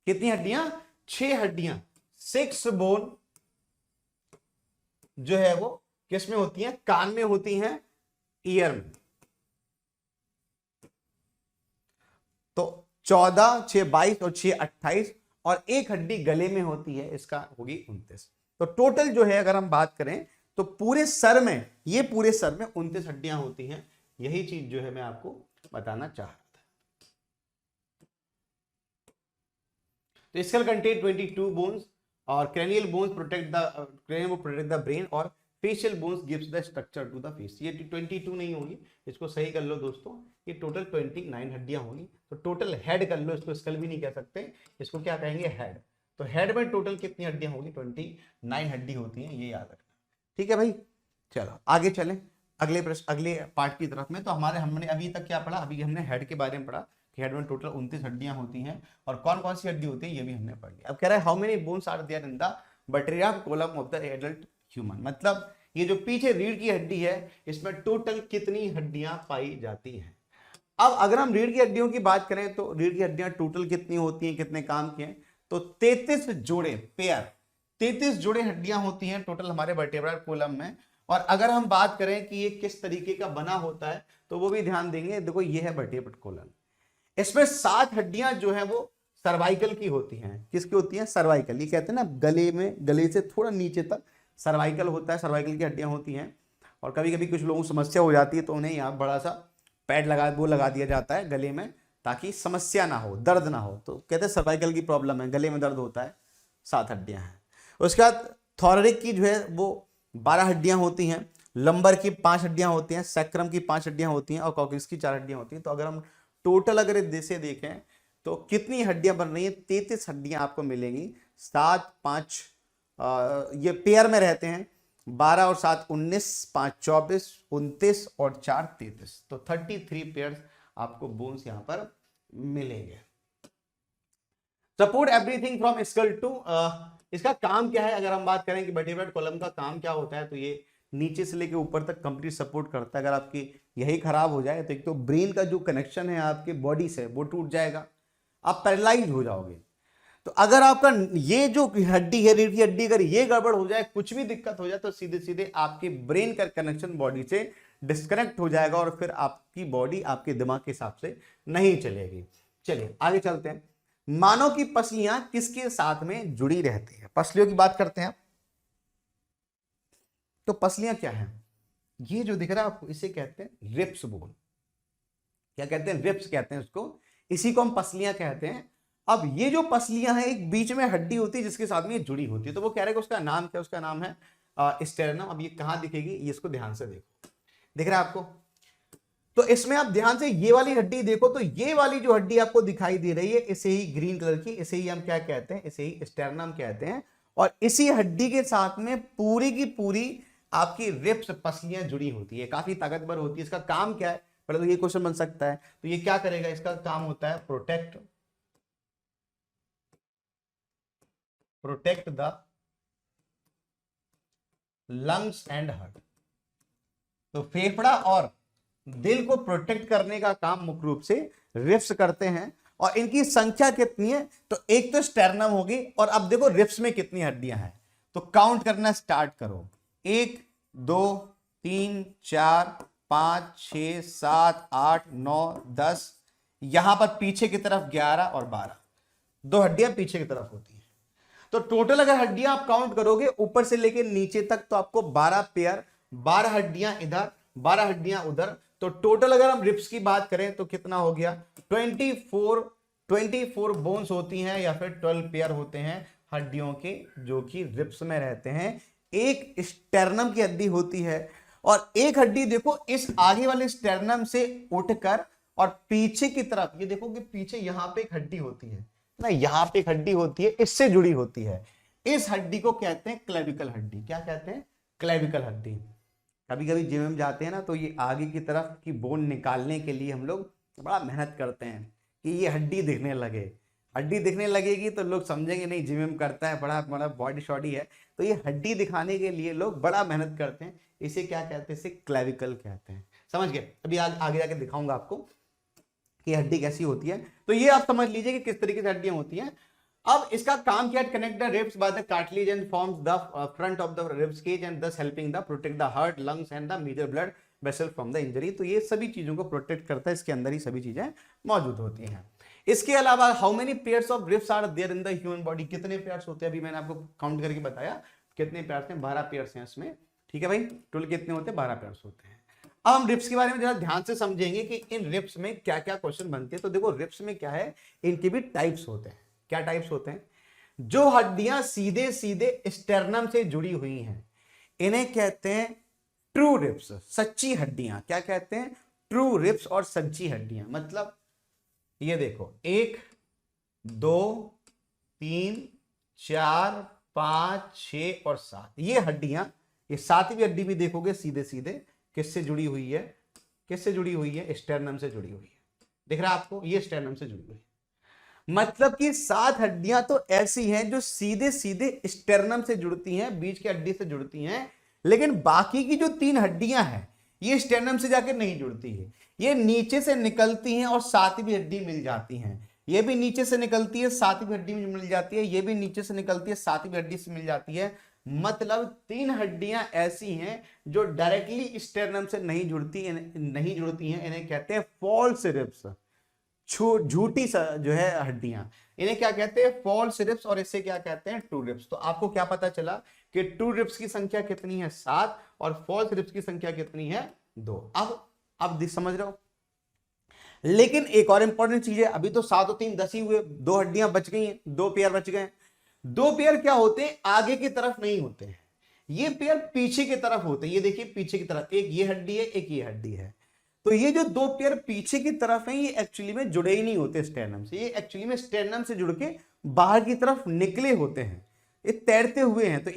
कितनी हड्डियां, 6 हड्डियां। 6 बोन जो है वो किस में होती हैं, कान में होती हैं, ईयर में। तो 14 6 22 और 6 28, और 1 हड्डी गले में होती है, इसका होगी 29। तो टोटल जो है अगर हम बात करें तो पूरे सर में, ये पूरे सर में 29 हड्डियां होती हैं। यही चीज जो है मैं आपको बताना चाह रहा था। तो स्कल कंटेन 22 बोन्स और cranial bones protect the brain और facial bones gives the structure to the face। ये 22 नहीं होगी, इसको सही कर लो दोस्तों, ये टोटल 29 हड्डियां होंगी। तो टोटल हेड कर लो, इसको स्कल भी नहीं कह सकते, इसको क्या कहेंगे, हेड। तो हेड में टोटल कितनी हड्डियां होगी, 29 हड्डी होती हैं, ये याद रखना, ठीक है भाई। चलो आगे चलें अगले प्रश्न, अगले पार्ट की तरफ में। तो हमने अभी तक क्या पढ़ा, अभी हमने हेड के बारे में पढ़ा कि हेड में टोटल 29 हड्डियां होती हैं और कौन कौन सी हड्डी होती है ये भी हमने पढ़ लिया। अब कह रहा है how many bones are there in the vertebral column of the adult human, मतलब ये जो पीछे रीढ़ की हड्डी है इसमें टोटल कितनी हड्डियां पाई जाती हैं। अब अगर हम रीढ़ की हड्डियों की बात करें तो रीढ़ की हड्डियां टोटल कितनी होती हैं, कितने काम की हैं, तो 33 जोड़े पेयर 33 जोड़े हड्डियां होती हैं टोटल हमारे वर्टेब्रल कॉलम में। और अगर हम बात करें कि ये किस तरीके का बना होता है तो वो भी ध्यान देंगे। देखो ये है वर्टेब्रल कॉलम, इसमें 7 हड्डियां जो है वो सर्वाइकल की होती हैं। किसकी होती हैं? सर्वाइकल। ये कहते हैं ना गले में, गले से थोड़ा नीचे तक सर्वाइकल होता है, सर्वाइकल की हड्डियां होती हैं। और कभी कभी कुछ लोगों को समस्या हो जाती है तो उन्हें यहाँ बड़ा सा पैड लगा दिया जाता है गले में ताकि समस्या ना हो, दर्द ना हो। तो कहते हैं सर्वाइकल की प्रॉब्लम है, गले में दर्द होता है, 7 हड्डियां हैं। उसके बाद थोरैसिक की जो है वो 12 हड्डियां होती हैं, लंबर की 5 हड्डियां होती हैं, सैक्रम की 5 हड्डियां होती हैं और कॉक्सिक्स की 4 हड्डियां होती हैं। तो अगर हम टोटल अगर इसे देखें तो कितनी हड्डियां बन रही हैं? 33 हड्डियां आपको मिलेंगी। 7 5 ये पेयर में रहते हैं, 12 और 7 19, 5 24, 29 और 4 33, तो 33 पेयर्स आपको बोन्स यहां पर मिलेंगे। Support everything from skull to, इसका काम क्या है? अगर हम बात करें कि वर्टेब्रल कॉलम का काम क्या होता है तो ये नीचे से लेके ऊपर तक कंप्लीट सपोर्ट करता है। अगर आपकी यही खराब हो जाए तो एक तो ब्रेन का जो कनेक्शन है आपके बॉडी से वो टूट जाएगा, आप पैरालाइज हो जाओगे। तो अगर आपका ये जो हड्डी है रीढ़ की हड्डी, अगर ये गड़बड़ हो जाए, कुछ भी दिक्कत हो जाए तो सीधे सीधे आपके ब्रेन का कनेक्शन बॉडी से डिस्कनेक्ट हो जाएगा और फिर आपकी बॉडी आपके दिमाग के हिसाब से नहीं चलेगी। चलिए आगे चलते हैं। मानव की पसलियां किसके साथ में जुड़ी रहती है? पसलियों की बात करते हैं। तो पसलियां क्या है? ये जो दिख रहा है आपको इसे कहते हैं रिब्स बोन। क्या कहते हैं? रिब्स कहते हैं उसको, इसी को हम पसलियां कहते हैं। अब ये जो पसलियां हैं एक बीच में हड्डी होती है जिसके साथ में ये जुड़ी होती है। तो वो कह रहे हैं उसका नाम क्या? उसका नाम है स्टेरनम। अब ये कहां दिखेगी? ये इसको ध्यान से देखो, दिख रहा है आपको? तो इसमें आप ध्यान से ये वाली हड्डी देखो, तो ये वाली जो हड्डी आपको दिखाई दे रही है इसे ही ग्रीन कलर की, इसे ही हम क्या कहते हैं? इसे ही स्टेरनम कहते हैं। और इसी हड्डी के साथ में पूरी की पूरी आपकी रिब्स पसलियां जुड़ी होती है, काफी ताकतवर होती है। इसका काम क्या है? पहले तो ये क्वेश्चन बन सकता है, तो ये क्या करेगा? इसका काम होता है protect the lungs and heart. तो फेफड़ा और दिल को प्रोटेक्ट करने का काम मुख्य रूप से रिब्स करते हैं। और इनकी संख्या कितनी है? तो एक तो स्टेरनम होगी, और अब देखो रिब्स में कितनी हड्डियां हैं, तो काउंट करना स्टार्ट करो। 1 2 3 4 5 6 7 8 9 10, यहां पर पीछे की तरफ 11 और 12, 2 हड्डियां पीछे की तरफ होती हैं। तो टोटल अगर हड्डियां आप काउंट करोगे ऊपर से लेके नीचे तक तो आपको 12 पेयर, 12 हड्डियां इधर, 12 हड्डियां उधर। तो टोटल अगर हम रिब्स की बात करें तो कितना हो गया? 24 बोन्स होती हैं या फिर 12 पेयर होते हैं हड्डियों के जो कि रिब्स में रहते हैं। एक स्टेरनम की हड्डी होती है, और एक हड्डी देखो इस आगे वाले स्टेरनम से उठकर और पीछे की तरफ, ये देखो कि पीछे यहां पे एक हड्डी होती है ना, यहां पे एक हड्डी होती है, इससे जुड़ी होती है। इस हड्डी को कहते हैं क्लेविकल हड्डी। क्या कहते हैं? क्लेविकल हड्डी। कभी कभी जिम में जाते हैं ना तो ये आगे की तरफ की बोन निकालने के लिए हम लोग बड़ा मेहनत करते हैं कि ये हड्डी दिखने लगे। हड्डी दिखने लगेगी तो लोग समझेंगे नहीं जिम में करता है, बड़ा बड़ा बॉडी शॉडी है। तो ये हड्डी दिखाने के लिए लोग बड़ा मेहनत करते हैं। इसे क्या कहते हैं? इसे क्लेविकल कहते हैं। समझ गए? अभी आगे जाके दिखाऊंगा आपको कि हड्डी कैसी होती है। तो ये आप समझ लीजिए कि किस तरीके से हड्डियां होती हैं। अब इसका काम क्या है? Connect the ribs by the cartilage and forms the front of the ribs cage and thus helping the protect the heart, lungs and the major blood vessel from the injury. तो ये सभी चीजों को प्रोटेक्ट करता है, इसके अंदर ही सभी चीजें मौजूद होती हैं। इसके अलावा how many pairs of ribs are there in the human body? कितने पेयर्स होते हैं? अभी मैंने आपको काउंट करके बताया कितने पेयर्स हैं, 12 पेयर्स हैं इसमें। ठीक है भाई, टोटल कितने होते हैं? 12 पेयर्स होते हैं। अब हम रिब्स के बारे में जरा ध्यान से समझेंगे कि इन रिब्स में क्या क्या क्वेश्चन बनते हैं। तो देखो रिब्स में क्या है, इनके भी टाइप्स होते हैं। क्या टाइप्स होते हैं? जो हड्डियां सीधे सीधे स्टेरनम से जुड़ी हुई हैं इन्हें कहते हैं ट्रू रिब्स, सच्ची हड्डियां। क्या कहते हैं? ट्रू रिब्स और सच्ची हड्डियां। मतलब ये देखो 1 2 3 4 5 6 और 7, ये हड्डियां, ये 7वीं हड्डी भी देखोगे सीधे सीधे किससे जुड़ी हुई है? किससे जुड़ी हुई है? स्टेरनम से जुड़ी हुई है। दिख रहा है आपको, ये स्टेरनम से जुड़ी हुई। मतलब कि 7 हड्डियां तो ऐसी हैं जो सीधे सीधे स्टेरनम से जुड़ती हैं, बीच की हड्डी से जुड़ती हैं, लेकिन बाकी की जो 3 हड्डियां हैं ये स्टेरनम से जाकर नहीं जुड़ती है, ये नीचे से निकलती हैं और 7वीं हड्डी मिल जाती हैं। ये भी नीचे से निकलती है, 7वीं हड्डी में मिल जाती है, ये भी नीचे से निकलती है, 7वीं हड्डी से मिल जाती है। मतलब 3 हड्डियां ऐसी हैं जो डायरेक्टली स्टेरनम से नहीं जुड़ती हैं, इन्हें कहते हैं फॉल्स रिब्स, झूठी जो है हड्डियां, इन्हें क्या कहते हैं, फॉल्स रिब्स, और इसे क्या कहते हैं, ट्रू रिब्स। तो आपको क्या पता चला कि ट्रू रिब्स की संख्या कितनी है, 7, और फॉल्स रिब्स की संख्या कितनी है, 2। अब समझ रहे हो। लेकिन एक और इंपॉर्टेंट चीज है, अभी तो 7 और 3 10 ही हुए, 2 हड्डियां बच गई हैं, 2 पेयर बच गए। 2 पेयर क्या होते हैं, आगे की तरफ नहीं होते हैं, ये पेयर पीछे की तरफ होते हैं। ये देखिए पीछे की तरफ, एक ये हड्डी है, एक ये हड्डी है। तो ये जो 2 पेयर पीछे की तरफ हैं, ये एक्चुअली में जुड़े ही नहीं होते स्टेरनम से, ये एक्चुअली में स्टेरनम से जुड़ के बाहर की तरफ निकले होते हैं, ये तैरते हुए हैं। तो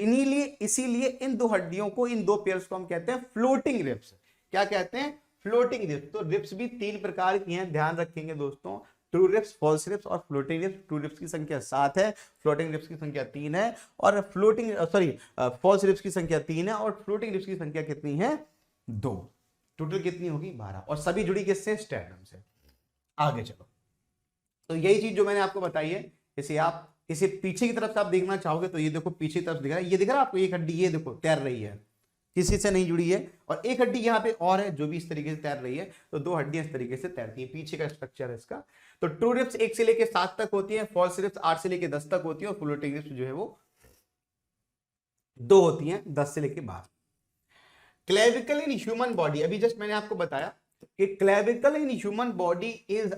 इसीलिए इन 2 हड्डियों को, इन 2 पेयर्स को हम कहते हैं फ्लोटिंग रिब्स। क्या कहते हैं, फ्लोटिंग रिब्स। तो रिब्स भी 3 प्रकार की हैं, ध्यान रखेंगे दोस्तों, ट्रू रिब्स, फॉल्स रिब्स और फ्लोटिंग रिब्स। ट्रू रिब्स की संख्या 7 है, फ्लोटिंग रिब्स की संख्या 3 है, और फॉल्स रिब्स की संख्या 3 है, और फ्लोटिंग रिब्स की संख्या कितनी है, 2। टोटल कितनी होगी, 12, और सभी जुड़ी किससे, स्टेरनम से। आगे चलो, तो यही चीज जो मैंने आपको बताई है, इसे पीछे की तरफ से आप देखना चाहोगे तो ये देखो पीछे की तरफ दिख रहा है, ये दिख रहा है आपको, एक हड्डी ये देखो तैर रही है, किसी से नहीं जुड़ी है, और एक हड्डी यहाँ पे और है जो भी इस तरीके से तैर रही है। तो 2 हड्डियां इस तरीके से तैरती है, पीछे का स्ट्रक्चर है इसका। तो ट्रू रिब्स 1 से लेकर 7 तक होती है, फॉल्स रिब्स 8 से लेकर 10 तक होती है, और फ्लोटिंग रिब्स जो है वो 2 होती है, 10 से लेकर 12। क्लेविकल इन ह्यूमन बॉडी, अभी जस्ट मैंने आपको बताया कि clavicle in human body is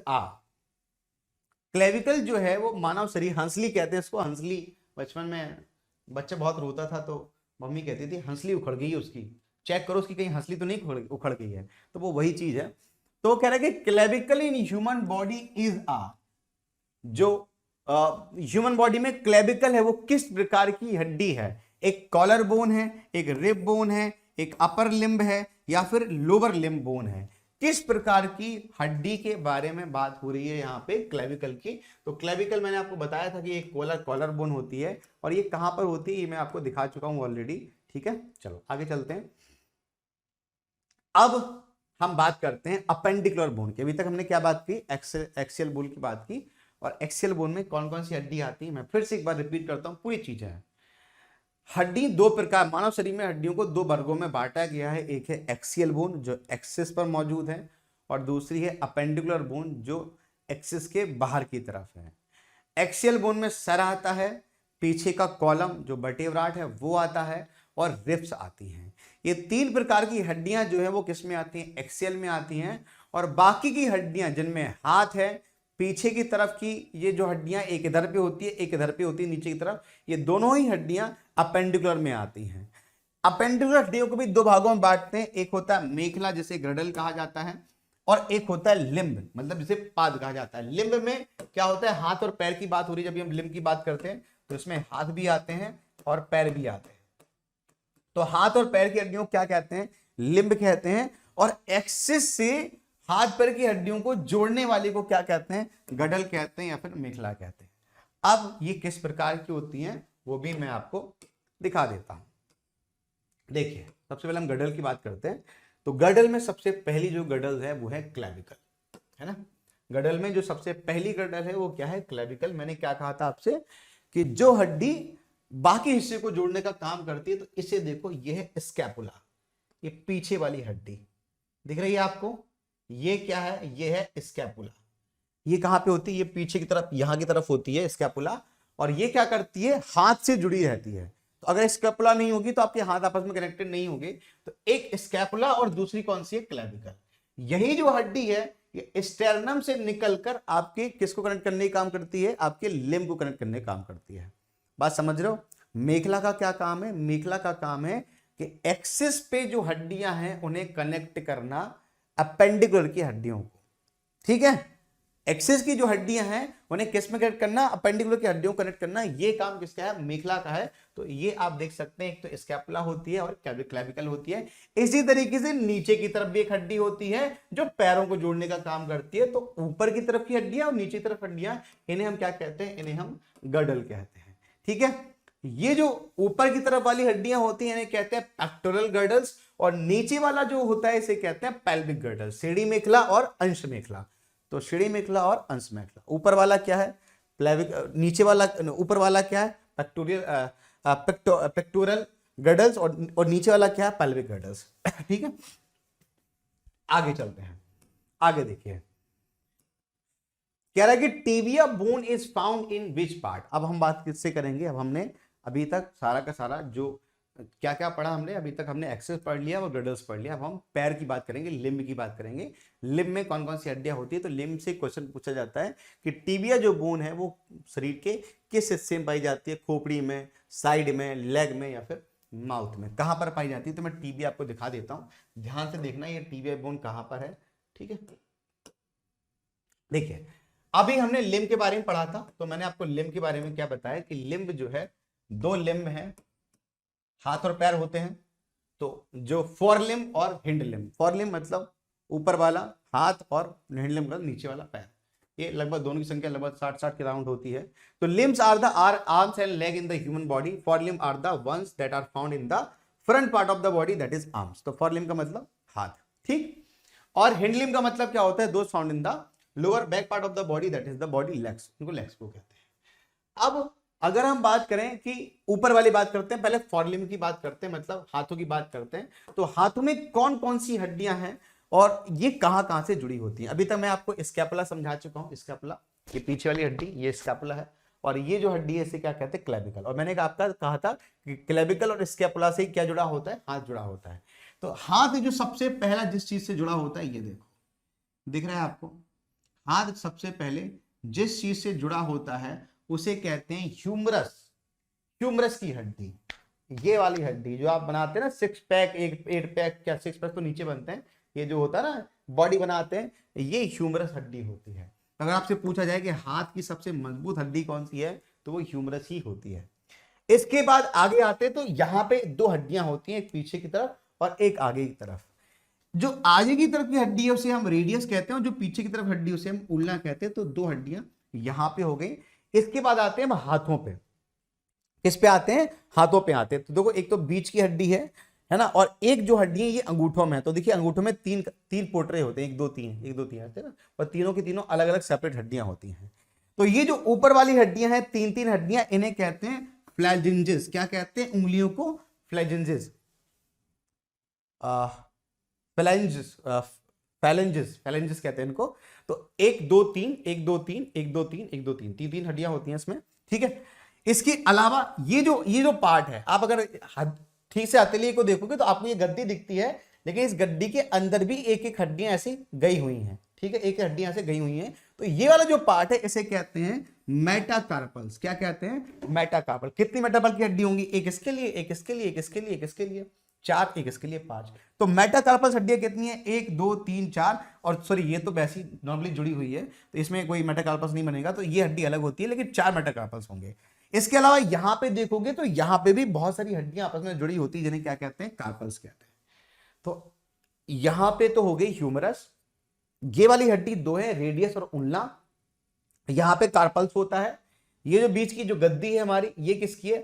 clavicle जो है वो मानव शरीर, हंसली कहते हैं इसको, हंसली। बचपन में बच्चा बहुत रोता था तो मम्मी कहती थी हंसली उखड़ गई है उसकी, चेक करो उसकी कहीं हंसली तो नहीं उखड़ गई है। तो वो वही चीज है। तो वो कह रहा है कि clavicle in human body is जो ह्यूमन बॉडी में क्लेविकल है वो किस प्रकार की हड्डी है, एक कॉलर बोन है, एक रिब बोन है, एक अपर लिम्ब है, या फिर लोअर लिम्ब बोन है। किस प्रकार की हड्डी के बारे में बात हो रही है यहाँ पे, क्लेविकल की। तो क्लेविकल मैंने आपको बताया था कि एक कॉलर बोन होती है, और ये कहां पर होती है ये मैं आपको दिखा चुका हूं ऑलरेडी। ठीक है, चलो आगे चलते हैं। अब हम बात करते हैं अपेंडिकुलर बोन की। अभी तक हमने क्या बात की, एक्सियल बोन की बात की, और एक्सियल बोन में कौन कौन सी हड्डी आती है मैं फिर से एक बार रिपीट करता हूं, पूरी चीजें हैं। हड्डी 2 प्रकार, मानव शरीर में हड्डियों को 2 वर्गों में बांटा गया है। एक है एक्सियल बोन जो एक्सिस पर मौजूद है, और दूसरी है अपेंडिकुलर बोन जो एक्सिस के बाहर की तरफ है। एक्सियल बोन में सर आता है, पीछे का कॉलम जो वर्टेब्राट है वो आता है, और रिब्स आती हैं। ये 3 प्रकार की हड्डियां जो है वो किस में आती हैं, एक्सियल में आती हैं। और बाकी की हड्डियां जिनमें हाथ है, पीछे की तरफ की ये जो हड्डियां, एक इधर पे होती है, एक इधर पे होती है नीचे की तरफ, ये दोनों ही हड्डियां अपेंडिकुलर में आती हैं। अपेंडिकुलर हड्डियों को भी 2 भागों में बांटते हैं, एक होता है मेखला जिसे ग्रडल कहा जाता है, और एक होता है लिम्ब, मतलब जिसे पाद कहा जाता है। लिम्ब में क्या होता है, हाथ और पैर की बात हो रही है। जब हम लिम्ब की बात करते हैं तो इसमें हाथ भी आते हैं और पैर भी आते हैं। तो हाथ और पैर की हड्डियों को क्या कहते हैं, लिम्ब कहते हैं। और एक्सिस से हाथ पैर की हड्डियों को जोड़ने वाले को क्या कहते हैं, गडल कहते हैं, या फिर मेखला कहते हैं। अब ये किस प्रकार की होती हैं वो भी मैं आपको दिखा देता हूं। देखिए, सबसे पहले हम गडल की बात करते हैं। तो गडल में सबसे पहली जो गडल है वो है क्लेविकल, है ना। गडल में जो सबसे पहली गडल है वो क्या है, क्लेविकल। मैंने क्या कहा था आपसे कि जो हड्डी बाकी हिस्से को जोड़ने का काम करती है, तो इसे देखो, ये है स्कैपुला, ये पीछे वाली हड्डी दिख रही है आपको, ये क्या है, ये है स्कैपुला। ये कहां पे होती है, ये पीछे की तरफ, यहां की तरफ होती है स्कैपुला। और ये क्या करती है, हाथ से जुड़ी रहती है। तो अगर स्कैपुला नहीं होगी तो आपके हाथ आपस में कनेक्टेड नहीं होंगे। तो एक स्कैपुला और दूसरी कौन सी है, क्लेविकल। यही जो हड्डी है ये स्टेरनम से निकलकर आपके किसको कनेक्ट करने का काम करती है, आपके लिम्ब को कनेक्ट करने का काम करती है। बात समझ रहे हो। मेखला का क्या काम है, मेखला का काम है कि एक्सिस पे जो हड्डियां हैं उन्हें कनेक्ट करना अपेंडिकुलर की हड्डियों को। ठीक है, एक्सिस की जो हड्डियां हैं उन्हें किस में कनेक्ट करना, अपेंडिकुलर की हड्डियों को कनेक्ट करना, ये काम किसका है, मेखला का है। तो ये आप देख सकते हैं, एक तो स्कैपुला होती है और क्लेविकल होती है। इसी तरीके से नीचे की तरफ भी एक हड्डी होती है जो पैरों को जोड़ने का काम करती है। तो ऊपर की तरफ की हड्डियां और नीचे की तरफ हड्डियां, इन्हें हम क्या कहते हैं, इन्हें हम गर्डल कहते हैं। ठीक है, ये जो ऊपर की तरफ वाली हड्डियां होती हैं इन्हें कहते हैं पेक्टोरल गर्डल्स, और नीचे वाला जो होता है इसे कहते हैं पेल्विक गर्डल, सीढ़ी मेखला और अंश मेखला। तो सीढ़ी मेखला और अंश मेखला, ऊपर वाला क्या है प्लेविक, नीचे वाला, ऊपर वाला क्या है पेक्टोरल गर्डल्स, और नीचे वाला क्या है पेल्विक गर्डल्स। ठीक है, आगे चलते हैं, आगे देखिए कह रहा है कि tibia bone is found in which part. अब हम बात किससे करेंगे, अब हमने अभी तक सारा का सारा जो क्या क्या पढ़ा हमने, अभी तक हमने एक्सेस पढ़ लिया और ग्रेडल्स पढ़ लिया। अब हम पैर की बात करेंगे, लिम्ब की बात करेंगे। लिम्ब में कौन कौन सी हड्डियां होती है, तो लिम्ब से क्वेश्चन पूछा जाता है कि टिबिया जो बोन है वो शरीर के किस हिस्से में पाई जाती है, खोपड़ी में, साइड में, लेग में, या फिर माउथ में, कहां पर पाई जाती है। तो मैं टिबिया आपको दिखा देता हूं, ध्यान से देखना ये टिबिया बोन कहां पर है। ठीक है, देखिए अभी हमने लिम्ब के बारे में पढ़ा था, तो मैंने आपको लिम्ब के बारे में क्या बताया कि लिम्ब जो है, दो लिम्ब है, हाथ और पैर होते हैं। तो जो फोर लिम्ब और हिंड लिम्ब, फोर लिम्ब मतलब ऊपर वाला हाथ और हिंड लिम्ब मतलब नीचे वाला पैर, ये लगभग दोनों की संख्या लगभग 60 के राउंड होती है। तो limbs are the arms and leg in the human body, fore limb are the ones that are found in the front part of the body, that is arms. तो फोर लिम्ब का मतलब हाथ, ठीक। और हिंड लिम्ब का मतलब क्या होता है, those found in the lower back part of the body, that is the body legs, इनको लेग्स को कहते हैं। अब अगर हम बात करें कि ऊपर वाली बात करते हैं, पहले फोरलिम्ब की बात करते हैं, मतलब हाथों की बात करते हैं। तो हाथों में कौन कौन सी हड्डियां हैं और ये कहां कहां से जुड़ी होती हैं। अभी तक मैं आपको स्कैपुला समझा चुका हूं, स्कैपुला ये पीछे वाली हड्डी, ये स्कैपुला है, और ये जो हड्डी है इसे क्या कहते हैं, क्लेविकल। और मैंने आपका कहा था कि क्लेविकल और स्कैपुला से क्या जुड़ा होता है, हाथ जुड़ा होता है। तो हाथ जो सबसे पहला जिस चीज से जुड़ा होता है, ये देखो दिख रहा है आपको, हाथ सबसे पहले जिस चीज से जुड़ा होता है उसे कहते हैं ह्यूमरस, ह्यूमरस की हड्डी। ये वाली हड्डी जो आप बनाते हैं ना, सिक्स पैक, एट पैक, क्या सिक्स पैक तो नीचे बनते हैं, ये जो होता है ना बॉडी बनाते हैं, ये ह्यूमरस हड्डी होती है। अगर आपसे पूछा जाए कि हाथ की सबसे मजबूत हड्डी कौन सी है, तो वो ह्यूमरस ही होती है। इसके बाद आगे आते हैं, तो यहां पे दो हड्डियां होती हैं, एक पीछे की तरफ और एक आगे की तरफ। जो आगे की तरफ की हड्डी है उसे हम रेडियस कहते हैं, और जो पीछे की तरफ हड्डी उसे हम उल्ना कहते हैं। तो दो हड्डियां यहां पे हो गई। इसके बाद आते हैं हम हाथों पे, किस पे आते हैं, हाथों पे आते हैं। तो देखो एक तो बीच की हड्डी है ना, और एक जो हड्डी है ये अंगूठों में है। तो देखिए अंगूठों में तीन तीन पोटरे होते हैं, एक दो तीन, एक दो तीन आते हैं ना, और तीनों की तीनों अलग अलग सेपरेट हड्डियां होती हैं। तो ये जो ऊपर वाली हड्डियां हैं, तीन तीन हड्डियां, इन्हें कहते हैं फ्लैजेंजेस। क्या कहते हैं, उंगलियों को फ्लैजेंजेस, फ्लैंजेस, फैलेंजेस कहते हैं इनको। तो एक दो तीन, एक दो तीन, एक दो तीन, एक दो तीन, तीन तीन हड्डियां होती हैं इसमें। ठीक है, इसके अलावा ये जो पार्ट है, आप अगर ठीक से हथेली को देखोगे तो आपको ये गद्दी दिखती है, लेकिन इस गद्दी के अंदर भी एक एक हड्डियां ऐसी गई हुई हैं। ठीक है, एक हड्डियां ऐसे गई हुई हैं। तो ये वाला जो पार्ट है इसे कहते हैं मेटाकार्पल्स। क्या कहते हैं, मेटाकार्पल। कितनी मेटाकार्पल की हड्डी होंगी, एक इसके लिए, एक इसके लिए, एक इसके लिए, एक इसके लिए, चार, एक इसके लिए पांच। तो मेटाकार्पल्स हड्डियां कितनी है, एक दो तीन चार, और सॉरी ये तो वैसी नॉर्मली जुड़ी हुई है, तो इसमें कोई मेटाकार्पल्स नहीं बनेगा, तो ये हड्डी अलग होती है, लेकिन चार मेटाकार्पल्स होंगे। इसके अलावा यहां पे देखोगे तो यहां पे भी बहुत सारी हड्डियां आपस में जुड़ी होती है, जिन्हें क्या कहते हैं, कार्पल्स कहते हैं। तो यहां पे तो हो गई ह्यूमरस, ये वाली हड्डी दो है, रेडियस और उल्ना, यहां पे कार्पल्स होता है। ये जो बीच की जो गद्दी है हमारी, ये किसकी है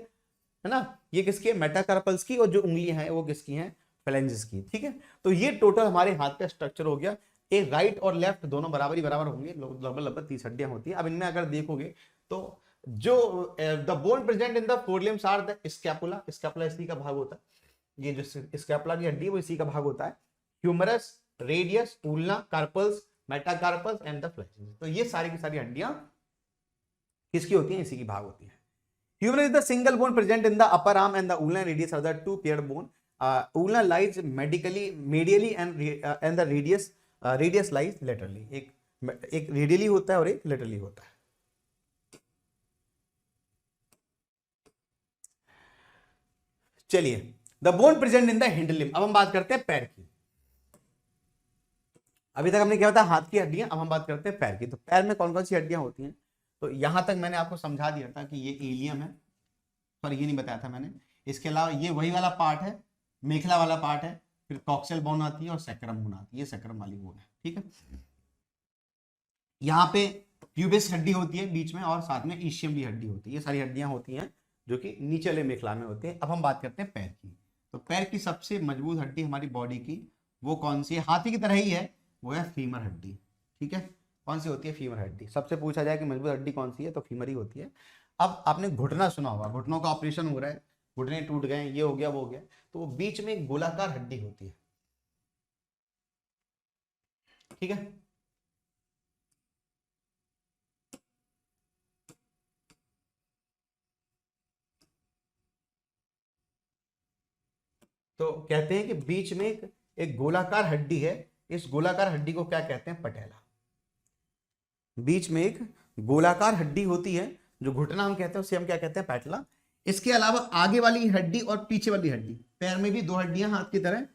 ना, ये किसकी है, मेटाकार्पल्स की, और जो उंगलियां हैं वो किसकी हैं, फ्लैंजेस की। ठीक है, तो ये टोटल हमारे हाथ का स्ट्रक्चर हो गया। एक राइट और लेफ्ट दोनों बराबर होंगे, लगभग लगभग 30 हड्डियां होती हैं। अब इनमें अगर देखोगे तो जो the bone present in the forelimbs are the scapula, scapula इसी का भाग होता है, ये जो स्कैपुला की हड्डी है वो इसी का भाग होता है। Humerus, radius, ulna, carpals, metacarpals and the phalanges. तो ये सारी की सारी हड्डियां किसकी होती हैं, इसी की भाग होती है। Humerus is the single bone present in the upper arm, and the ulna and radius are the two paired bone. Ulna lies medially and the radius lies laterally. एक रेडियली होता है और एक लेटरली होता है। चलिए, the bone present in the hind limb. अब हम बात करते हैं पैर की। अभी तक हमने क्या बताया, हाथ की हड्डियां, अब हम बात करते हैं पैर की। तो पैर में कौन कौन सी हड्डियां होती हैं? तो यहां तक मैंने आपको समझा दिया था कि ये इलियम है, पर ये नहीं बताया था मैंने। इसके अलावा ये वही वाला पार्ट है, मेखला वाला पार्ट है, फिर कॉक्सियल बोन आती है और सैक्रम बोन आती है, ये सैक्रम वाली बोन है, ठीक है। यहाँ पे प्यूबिस हड्डी होती है बीच में, और साथ में ईशियम भी हड्डी होती है। ये सारी हड्डियां होती हैं जो कि नीचे वाले मेखला में होती है। अब हम बात करते हैं पैर की। तो पैर की सबसे मजबूत हड्डी हमारी बॉडी की वो कौन सी है? हाथी की तरह ही है, वो है फीमर हड्डी, ठीक है। कौन सी होती है? फीमर हड्डी। सबसे पूछा जाए कि मजबूत हड्डी कौन सी है, तो फीमर ही होती है। अब आपने घुटना सुना होगा, घुटनों का ऑपरेशन हो रहा है, घुटने टूट गए, ये हो गया वो हो गया, तो वो बीच में एक गोलाकार हड्डी होती है, ठीक है। तो कहते हैं कि बीच में एक गोलाकार हड्डी है, इस गोलाकार हड्डी को क्या कहते हैं? पटेला। बीच में एक गोलाकार हड्डी होती है, जो घुटना हम कहते हैं उसे हम क्या कहते हैं? पैटला। इसके अलावा आगे वाली हड्डी और पीछे वाली हड्डी, पैर में भी दो हड्डियां हाथ की तरह।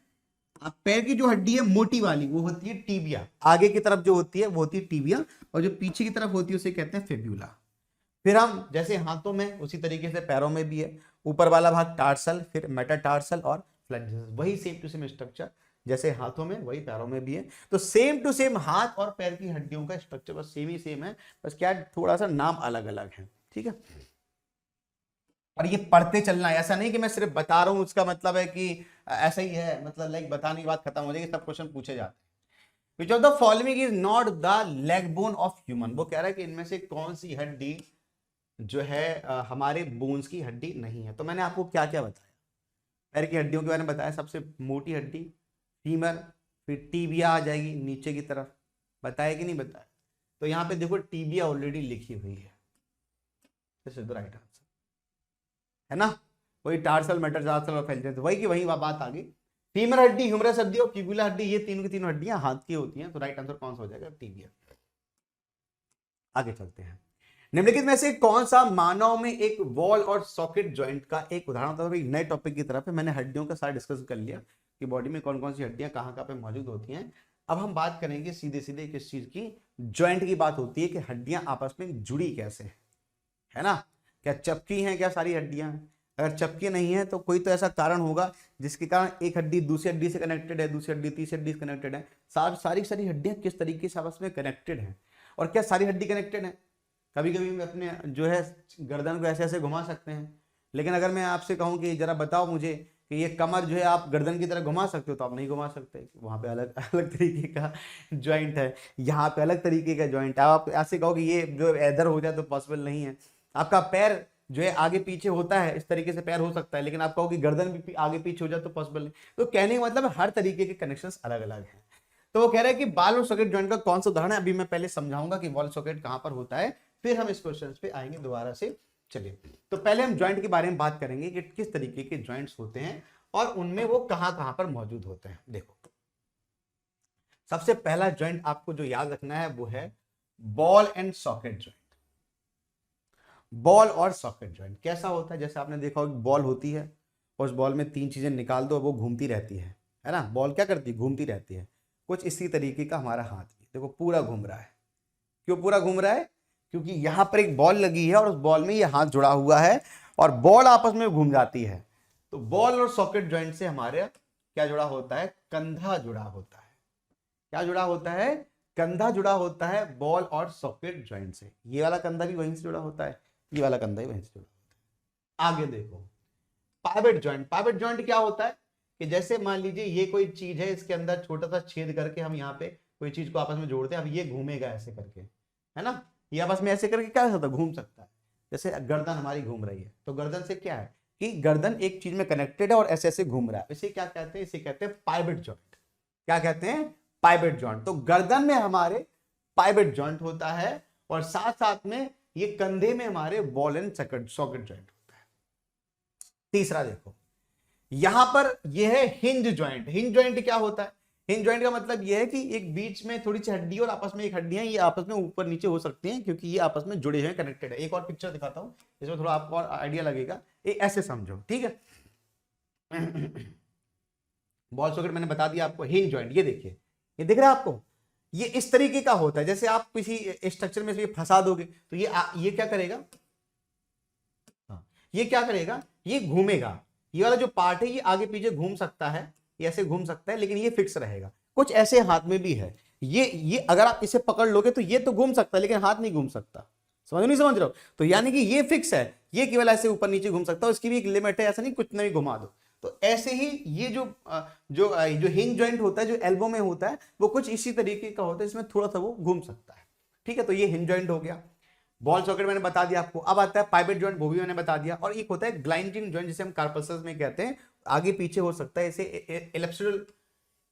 अब पैर की जो हड्डी है मोटी वाली वो होती है टीबिया, आगे की तरफ जो होती है वो होती है टीबिया, और जो पीछे की तरफ होती है उसे कहते हैं फिब्यूला। फिर हम जैसे हाथों में, उसी तरीके से पैरों में भी है, ऊपर वाला भाग टार्सल, फिर मेटाटार्सल और फ्लेंजेस, वही सेम टू सेम स्ट्रक्चर जैसे हाथों में वही पैरों में भी है। तो सेम टू सेम हाथ और पैर की हड्डियों का स्ट्रक्चर बस सेम ही सेम है, बस क्या थोड़ा सा नाम अलग अलग है, ठीक है। और ये पढ़ते चलना है, ऐसा नहीं कि मैं सिर्फ बता रहा हूं उसका मतलब है कि ऐसा ही है, मतलब लाइक बताने की बात खत्म हो जाएगी, सब क्वेश्चन पूछे जाते हैं। Which of the following is not the leg bone of human? वो कह रहा है कि इनमें से कौन सी हड्डी जो है हमारे बोन्स की हड्डी नहीं है। तो मैंने आपको क्या क्या बताया? पैर की हड्डियों के बारे में बताया, सबसे मोटी हड्डी फीमर, फिर टीबिया आ जाएगी नीचे की तरफ, बताया कि नहीं बताया? तो यहाँ पे देखो टीबिया ऑलरेडी लिखी हुई है, this is the right answer, है ना। वही टार्सल, मेटाटार्सल और फ्लेंजेस, वही की वही बात आ गई। फीमर हड्डी, ह्यूमरस हड्डी और ट्यूबुलर हड्डी, ये तीनों की तीनों हड्डियां हाथ की होती हैं। तो राइट आंसर कौन सा हो जाएगा? टीबिया। आगे चलते हैं। निम्नलिखित में से कौन सा मानव में एक वॉल और सॉकेट जॉइंट का एक उदाहरण होता है? एक नए टॉपिक की तरफ है, मैंने हड्डियों का सारा डिस्कस कर लिया कि बॉडी में कौन कौन सी हड्डियां कहाँ पे मौजूद होती हैं। अब हम बात करेंगे सीधे सीधे किस चीज की? जॉइंट की बात होती है कि हड्डियां आपस में जुड़ी कैसे है ना। क्या चपकी हैं क्या सारी हड्डियां? अगर चपकी नहीं है तो कोई तो ऐसा कारण होगा जिसके कारण एक हड्डी दूसरी हड्डी से कनेक्टेड है, दूसरी हड्डी तीसरी हड्डी से कनेक्टेड है। सारी हड्डियां किस तरीके से आपस में कनेक्टेड हैं? और क्या सारी हड्डी कनेक्टेड है? कभी कभी हम अपने जो है गर्दन को ऐसे ऐसे घुमा सकते हैं, लेकिन अगर मैं आपसे कहूं कि जरा बताओ मुझे कि ये कमर जो है आप गर्दन की तरह घुमा सकते हो, तो आप नहीं घुमा सकते, वहां पे अलग अलग तरीके का जॉइंट है, यहाँ पे अलग तरीके का जॉइंट है। आप ऐसे कहो कि ये जो इधर हो जाए तो पॉसिबल नहीं है। आपका पैर जो है आगे पीछे होता है, इस तरीके से पैर हो सकता है, लेकिन आप कहो कि गर्दन भी आगे पीछे हो जाए तो पॉसिबल नहीं। तो कहने का मतलब हर तरीके के कनेक्शन अलग अलग हैं। तो वो कह रहा है कि बाल और सॉकेट जॉइंट का कौन सा उदाहरण है? अभी मैं पहले समझाऊंगा कि बॉल सॉकेट कहां पर होता है, फिर हम इस क्वेश्चन पे आएंगे दोबारा से। चलिए, तो पहले हम जॉइंट के बारे में बात करेंगे कि किस तरीके के जॉइंट्स होते हैं और उनमें वो कहां कहां पर मौजूद होते हैं। देखो, सबसे पहला जॉइंट आपको जो याद रखना है वो है ball and socket joint. Ball और सॉकेट जॉइंट कैसा होता है? जैसे आपने देखा होगा बॉल होती है, उस बॉल में तीन चीजें निकाल दो, वो घूमती रहती है ना। बॉल क्या करती है? घूमती रहती है। कुछ इसी तरीके का हमारा हाथ भी, देखो पूरा घूम रहा है। क्यों पूरा घूम रहा है? क्योंकि यहां पर एक बॉल लगी है और उस बॉल में ये हाथ जुड़ा हुआ है और बॉल आपस में घूम जाती है। तो बॉल और सॉकेट जॉइंट से हमारे क्या जुड़ा होता है? कंधा जुड़ा होता है। क्या जुड़ा होता है? कंधा जुड़ा होता है बॉल और सॉकेट जॉइंट से। ये वाला कंधा भी वहीं से जुड़ा होता है, ये वाला कंधा भी वहीं से जुड़ा होता है। आगे देखो, पाइवट जॉइंट। पाइवट जॉइंट क्या होता है कि जैसे मान लीजिए ये कोई चीज है, इसके अंदर छोटा सा छेद करके हम यहाँ पे कोई चीज को आपस में जोड़ते हैं। अब ये घूमेगा ऐसे करके, है ना, ये आपस में ऐसे करके क्या हो सकता है? घूम सकता है। जैसे गर्दन हमारी घूम रही है, तो गर्दन से क्या है कि गर्दन एक चीज में कनेक्टेड है और ऐसे ऐसे घूम रहा है। इसे क्या कहते हैं? इसे कहते हैं पाइवट जॉइंट। क्या कहते हैं? Pivot joint. तो गर्दन में हमारे पाइवट जॉइंट होता है और साथ साथ में ये कंधे में हमारे बॉल एंड सॉकेट जॉइंट होता है। तीसरा देखो, यहां पर यह है हिंज जॉइंट। हिंज जॉइंट क्या होता है? हिंज जॉइंट का मतलब यह है कि एक बीच में थोड़ी सी हड्डी और आपस में एक हड्डियां, ये आपस में ऊपर नीचे हो सकती हैं क्योंकि ये आपस में जुड़े हुए कनेक्टेड है। एक और पिक्चर दिखाता हूं, इसमें थोड़ा आपको और आइडिया लगेगा। ये ऐसे समझो, ठीक है। बॉल सॉकेट मैंने बता दिया आपको। हिंज जॉइंट ये देखिए, ये दिख रहा है आपको? ये इस तरीके का होता है, जैसे आप किसी स्ट्रक्चर में से फंसा दोगे तो ये क्या करेगा, हाँ, ये क्या करेगा, ये घूमेगा, ये वाला जो पार्ट है ये आगे पीछे घूम सकता है, ये ऐसे घूम सकता है, लेकिन ये फिक्स रहेगा। कुछ ऐसे हाथ में भी है, ये अगर आप इसे पकड़ लोगे तो ये तो घूम सकता है लेकिन हाथ नहीं घूम सकता, समझ रहे हो? तो यानी कि ये फिक्स है, ये केवल ऐसे ऊपर नीचे घूम सकता है, उसकी भी एक लिमिट है, ऐसा नहीं कुछ नहीं घुमा दो। तो ऐसे ही ये जो हिंज जॉइंट होता है जो एल्बो में होता है वो कुछ इसी तरीके का होता है, इसमें थोड़ा सा वो घूम सकता है। ठीक है, तो ये हिंज जॉइंट हो गया। बॉल सॉकेट मैंने बता दिया आपको। अब आता है पाइवेट जॉइंट, वो भी मैंने बता दिया। और एक होता है ग्लाइंडिंग जॉइंट, जिसे हम कार्पल्स में कहते हैं, आगे पीछे हो सकता है, इसे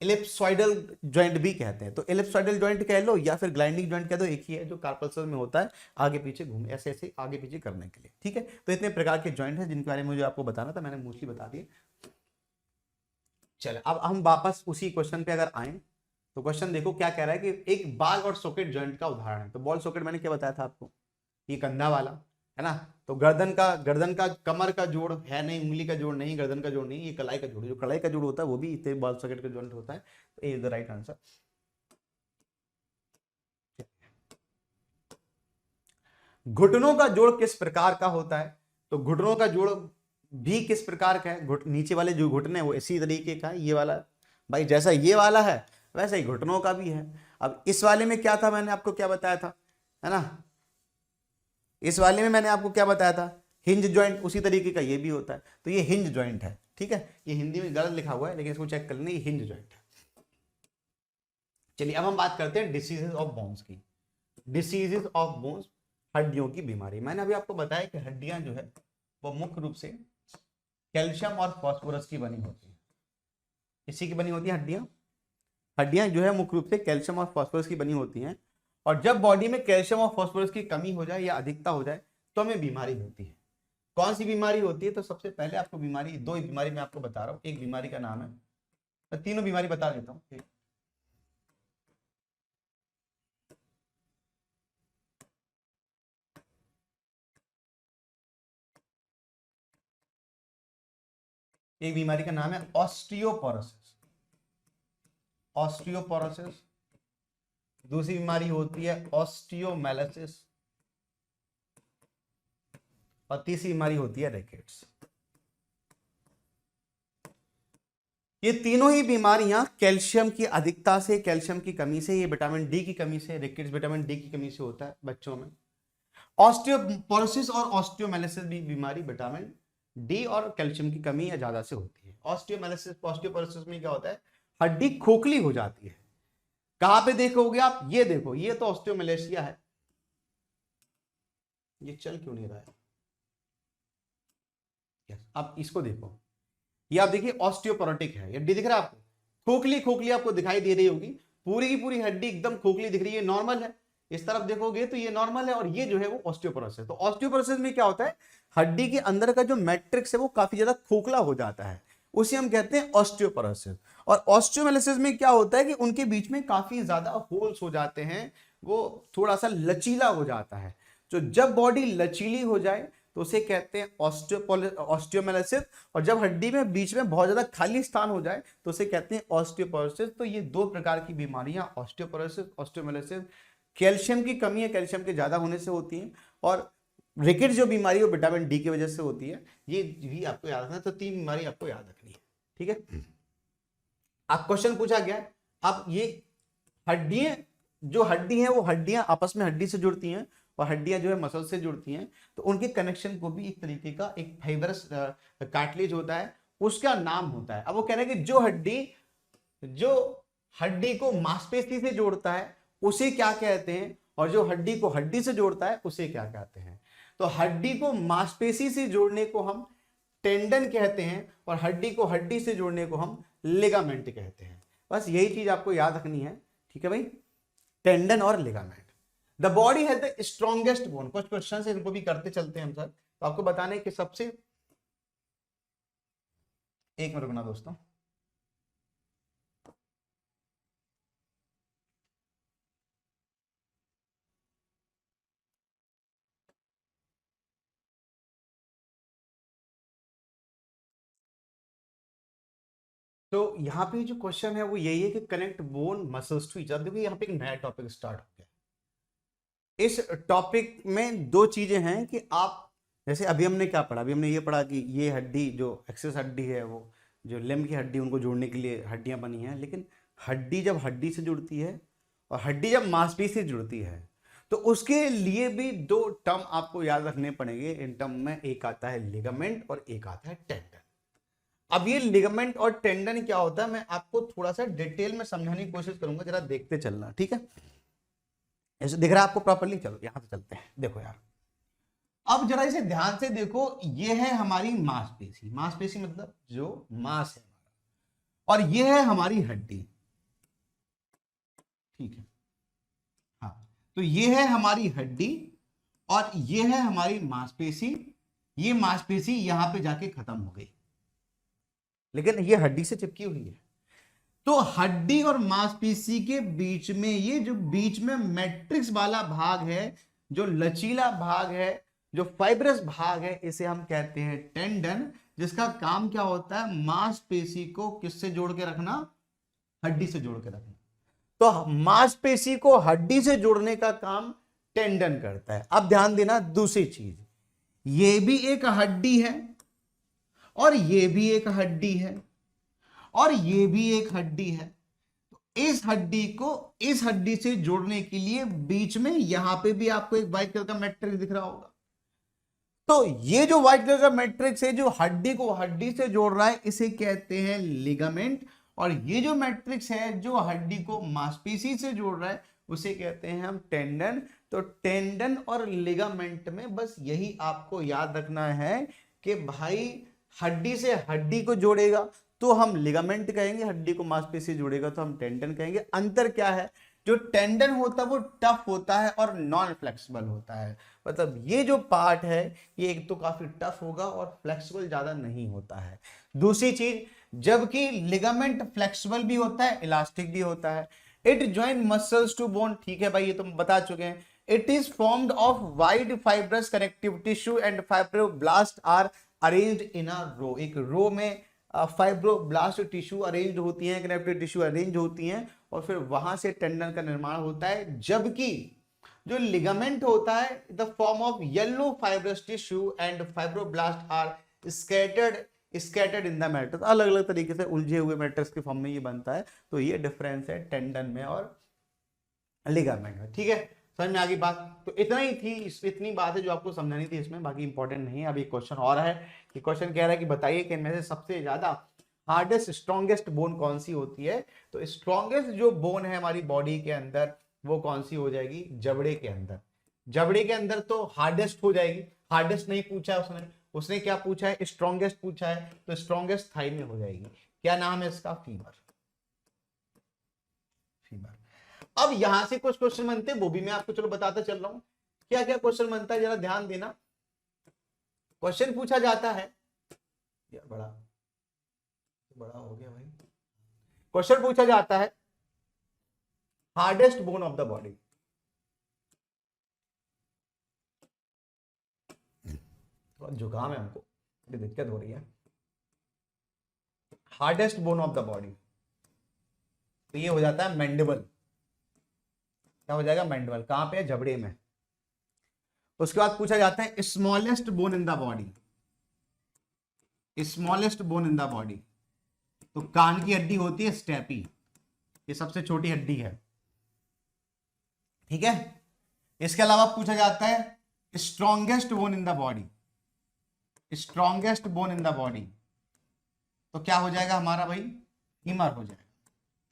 एलिप्सॉइडल जॉइंट भी कहते हैं। तो एलिप्सॉइडल जॉइंट कह लो या फिर ग्लाइंडिंग जॉइंट कह दो, एक ही है, जो कार्पल्स में होता है आगे पीछे घूम ऐसे ऐसे आगे पीछे करने के लिए। ठीक है, तो इतने प्रकार के जॉइंट हैं जिनके बारे में मुझे आपको बताना था, मैंने मोस्टली बता दिए। चलो अब हम वापस उसी क्वेश्चन पे अगर आए तो क्वेश्चन देखो क्या कह रहा है कि एक बॉल और सॉकेट जॉइंट का उदाहरण है। तो बॉल सॉकेट मैंने क्या बताया था आपको, ये कंधा वाला है ना, तो गर्दन का कमर का जोड़ है नहीं, उंगली का जोड़ नहीं, गर्दन का जोड़ नहीं, ये कलाई का जोड़, जो कलाई का जोड़ होता है वो भी इतने बॉल सॉकेट का जॉइंट होता है। तो ये इज द राइट आंसर। घुटनों का जोड़ किस प्रकार का होता है, तो घुटनों का जोड़ भी किस प्रकार का है, नीचे वाले जो घुटने वो इसी तरीके का है, ये वाला भाई जैसा ये वाला है वैसा ही घुटनों का भी है। अब इस वाले में क्या था, मैंने आपको क्या बताया था, है ना, इस वाले में मैंने आपको क्या बताया था, हिंज जॉइंट, उसी तरीके का ये भी होता है। तो ये हिंज जॉइंट है। ठीक है, ये हिंदी में गलत लिखा हुआ है लेकिन इसको चेक कर लेना, ये हिंज जॉइंट है। चलिए अब हम बात करते हैं डिसीजेज ऑफ बोन्स की। डिसीजेज ऑफ बोन्स, हड्डियों की बीमारी। मैंने अभी आपको बताया कि हड्डियां जो है वो मुख्य रूप से कैल्शियम और फास्फोरस की बनी होती है। इसी की बनी होती है हड्डियां। हड्डियां जो है मुख्य रूप से कैल्शियम और फास्फोरस की बनी होती हैं। और जब बॉडी में कैल्शियम और फास्फोरस की कमी हो जाए या अधिकता हो जाए तो हमें बीमारी होती है। कौन सी बीमारी होती है, तो सबसे पहले आपको बीमारी, दो बीमारी मैं आपको बता रहा हूँ। एक बीमारी का नाम है, मैं तीनों बीमारी बता देता हूँ। एक बीमारी का नाम है ऑस्टियोपोरोसिस, ऑस्टियोपोरोसिस। दूसरी बीमारी होती है ऑस्टियोमेलासिस, और तीसरी बीमारी होती है रिकेट्स। ये तीनों ही बीमारियां कैल्शियम की अधिकता से, कैल्शियम की कमी से, ये विटामिन डी की कमी से, रिकेट्स विटामिन डी की कमी से होता है बच्चों में। ऑस्टियोपोरोसिस और ऑस्टियोमेलासिस भी बीमारी विटामिन डी और कैल्शियम की कमी या ज्यादा से होती है। ऑस्टियोपोरोसिस में क्या होता है, हड्डी खोखली हो जाती है। कहां पे देखोगे आप, ये देखो, ये तो ऑस्टियोमेलेशिया है। ये चल क्यों नहीं रहा है, अब इसको देखो, ये आप देखिए ऑस्टियोपोरोटिक है, हड्डी दिख रहा है आपको, खोखली खोखली आपको दिखाई दे रही होगी, पूरी की पूरी हड्डी एकदम खोखली दिख रही है, नॉर्मल है। इस तरफ देखोगे तो ये नॉर्मल है, और ये जो है वो ऑस्टियोपोरोसिस है। तो ऑस्टियोपोरोसिस में क्या होता है, हड्डी के अंदर का जो मैट्रिक्स है वो काफी ज्यादा खोखला हो जाता है, उसे हम कहते हैं ऑस्टियोपोरोसिस। और ऑस्टियोमेलासिस में क्या होता है कि उनके बीच में काफी ज्यादा होल्स हो जाते हैं, वो थोड़ा सा लचीला हो जाता है। तो जब बॉडी लचीली हो जाए तो उसे कहते हैं ऑस्टियोमेलासिस, और जब हड्डी में बीच में बहुत ज्यादा खाली स्थान हो जाए तो उसे कहते हैं ऑस्टियोपोरोसिस। तो ये दो प्रकार की बीमारियां, ऑस्टियोपोरोसिस, ऑस्टियोमेलासिस, कैल्शियम की कमी या कैल्शियम के ज्यादा होने से होती है। और रिकेट्स जो बीमारी है वो विटामिन डी की वजह से होती है। ये भी आपको याद रखना है, तो तीन बीमारी आपको याद रखनी है। ठीक है, अब क्वेश्चन पूछा गया, अब ये हड्डियां, जो हड्डी है वो हड्डियां आपस में हड्डी से जुड़ती हैं, और हड्डियां जो है मसल से जुड़ती हैं, तो उनके कनेक्शन को भी एक तरीके का एक फाइबरस कार्टिलेज होता है, उसका नाम होता है। अब वो कह रहे हैं कि जो हड्डी को मांसपेशी से जोड़ता है उसे क्या कहते हैं, और जो हड्डी को हड्डी से जोड़ता है उसे क्या कहते हैं। तो हड्डी को मांसपेशी से जोड़ने को हम टेंडन कहते हैं, और हड्डी को हड्डी से जोड़ने को हम लिगामेंट कहते हैं। बस यही चीज आपको याद रखनी है। ठीक है भाई, टेंडन और ligament. The body has the strongest bone, कुछ क्वेश्चन इनको भी करते चलते हैं हम सर। तो आपको बताने कि सबसे, एक मिनट रुकना दोस्तों, तो यहाँ पे जो क्वेश्चन है वो यही है कि connect bone muscles to each other. देखिए यहाँ पे एक नया टॉपिक स्टार्ट हो गया। इस टॉपिक में दो चीजें हैं कि आप, जैसे अभी हमने क्या पढ़ा, अभी हमने ये पढ़ा कि ये हड्डी जो एक्सेस हड्डी है, वो जो लिम्ब की हड्डी, उनको जोड़ने के लिए हड्डियां बनी हैं। लेकिन हड्डी जब हड्डी से जुड़ती है और हड्डी जब मांसपेशी से जुड़ती है, तो उसके लिए भी दो टर्म आपको याद रखने पड़ेंगे। इन टर्म में एक आता है लिगामेंट और एक आता है टेंडन। अब ये लिगामेंट और टेंडन क्या होता है, मैं आपको थोड़ा सा डिटेल में समझाने की कोशिश करूंगा, जरा देखते चलना, ठीक है। ऐसे दिख रहा है आपको प्रॉपर्ली? चलो यहां से चलते हैं। देखो यार, अब जरा इसे ध्यान से देखो, ये है हमारी मांसपेशी, मांसपेशी मतलब जो मांस है, और ये है हमारी हड्डी, ठीक है। हाँ, तो ये है हमारी हड्डी और ये है हमारी मांसपेशी। ये मांसपेशी यहां पे जाके खत्म हो गई, लेकिन ये हड्डी से चिपकी हुई है। तो हड्डी और मांसपेशी के बीच में ये जो बीच में मैट्रिक्स वाला भाग है, जो लचीला भाग है, जो फाइब्रस भाग है, इसे हम कहते हैं टेंडन, जिसका काम क्या होता है, मांसपेशी को किससे जोड़ के रखना, हड्डी से जोड़ के रखना। तो मांसपेशी को हड्डी से जोड़ने का काम टेंडन करता है। अब ध्यान देना दूसरी चीज, ये भी एक हड्डी है और ये भी एक हड्डी है और ये भी एक हड्डी है। तो इस हड्डी को इस हड्डी से जोड़ने के लिए बीच में यहां पे भी आपको एक व्हाइट कलर का मैट्रिक्स दिख रहा होगा। तो ये जो व्हाइट कलर का मैट्रिक्स है, जो हड्डी को हड्डी से जोड़ रहा है, इसे कहते हैं लिगामेंट। और ये जो मैट्रिक्स है जो हड्डी को मांसपेशी से जोड़ रहा है, उसे कहते हैं हम टेंडन। तो टेंडन और लिगामेंट में बस यही आपको याद रखना है कि भाई हड्डी से हड्डी को जोड़ेगा तो हम लिगामेंट कहेंगे, हड्डी को मांसपेशी जोड़ेगा तो हम टेंडन कहेंगे। अंतर क्या है, जो टेंडन होता है वो टफ होता है और नॉन फ्लेक्सिबल होता है। मतलब ये जो पार्ट है ये एक तो काफी टफ होगा और फ्लेक्सिबल ज्यादा नहीं होता है। दूसरी चीज, जबकि लिगामेंट फ्लेक्सिबल भी होता है, इलास्टिक भी होता है। It join muscles to bone, ठीक है भाई, ये तो बता चुके हैं। It is formed of wide fibrous connective tissue and fibroblast are arranged in a row. एक रो में फाइब्रोब्लास्ट टिश्यू अरेंज्ड होती हैं, कनेक्टिव टिश्यू अरेंज होती हैं, और फिर वहां से टेंडन का निर्माण होता है। जबकि जो लिगामेंट होता है, the form of yellow fibrous tissue and fibroblast are scattered in the matrix. अलग अलग तरीके से उलझे हुए मैट्रिक्स के फॉर्म में ये बनता है। तो ये डिफरेंस है टेंडन में और लिगामेंट में, ठीक है। समझ में आ गई बात? तो इतना ही थी, इतनी बात है जो आपको समझानी थी इसमें, बाकी इंपॉर्टेंट नहीं है। अभी क्वेश्चन और है, कि क्वेश्चन कह रहा है कि बताइए कि इनमें से सबसे ज्यादा हार्डेस्ट स्ट्रॉन्गेस्ट बोन कौन सी होती है। तो स्ट्रॉन्गेस्ट जो बोन है हमारी बॉडी के अंदर, वो कौन सी हो जाएगी, जबड़े के अंदर। जबड़े के अंदर तो हार्डेस्ट हो जाएगी। हार्डेस्ट नहीं पूछा है उसने, उसने क्या पूछा है, स्ट्रॉन्गेस्ट पूछा है। तो स्ट्रॉन्गेस्ट थाई में हो जाएगी। क्या नाम है इसका, फीमर। फीमर। अब यहां से कुछ क्वेश्चन बनते हैं, वो भी मैं आपको चलो बताता चल रहा हूं। क्या क्या क्वेश्चन बनता है, जरा ध्यान देना। क्वेश्चन पूछा जाता है, यार बड़ा बड़ा हो गया भाई। क्वेश्चन पूछा जाता है, hardest bone of the body. थोड़ा जुकाम है हमको, दिक्कत हो रही है। Hardest bone of the body, तो ये हो जाता है मैंडिबल। क्या हो जाएगा, मैंडिबल। कहां पे है, जबड़े में। उसके बाद पूछा जाता है smallest bone in the body. Smallest bone in the body, तो कान की हड्डी होती है स्टेपी, ये सबसे छोटी हड्डी है, ठीक है। इसके अलावा पूछा जाता है strongest bone in the body. Strongest bone in the body, तो क्या हो जाएगा हमारा भाई, फीमर हो जाएगा।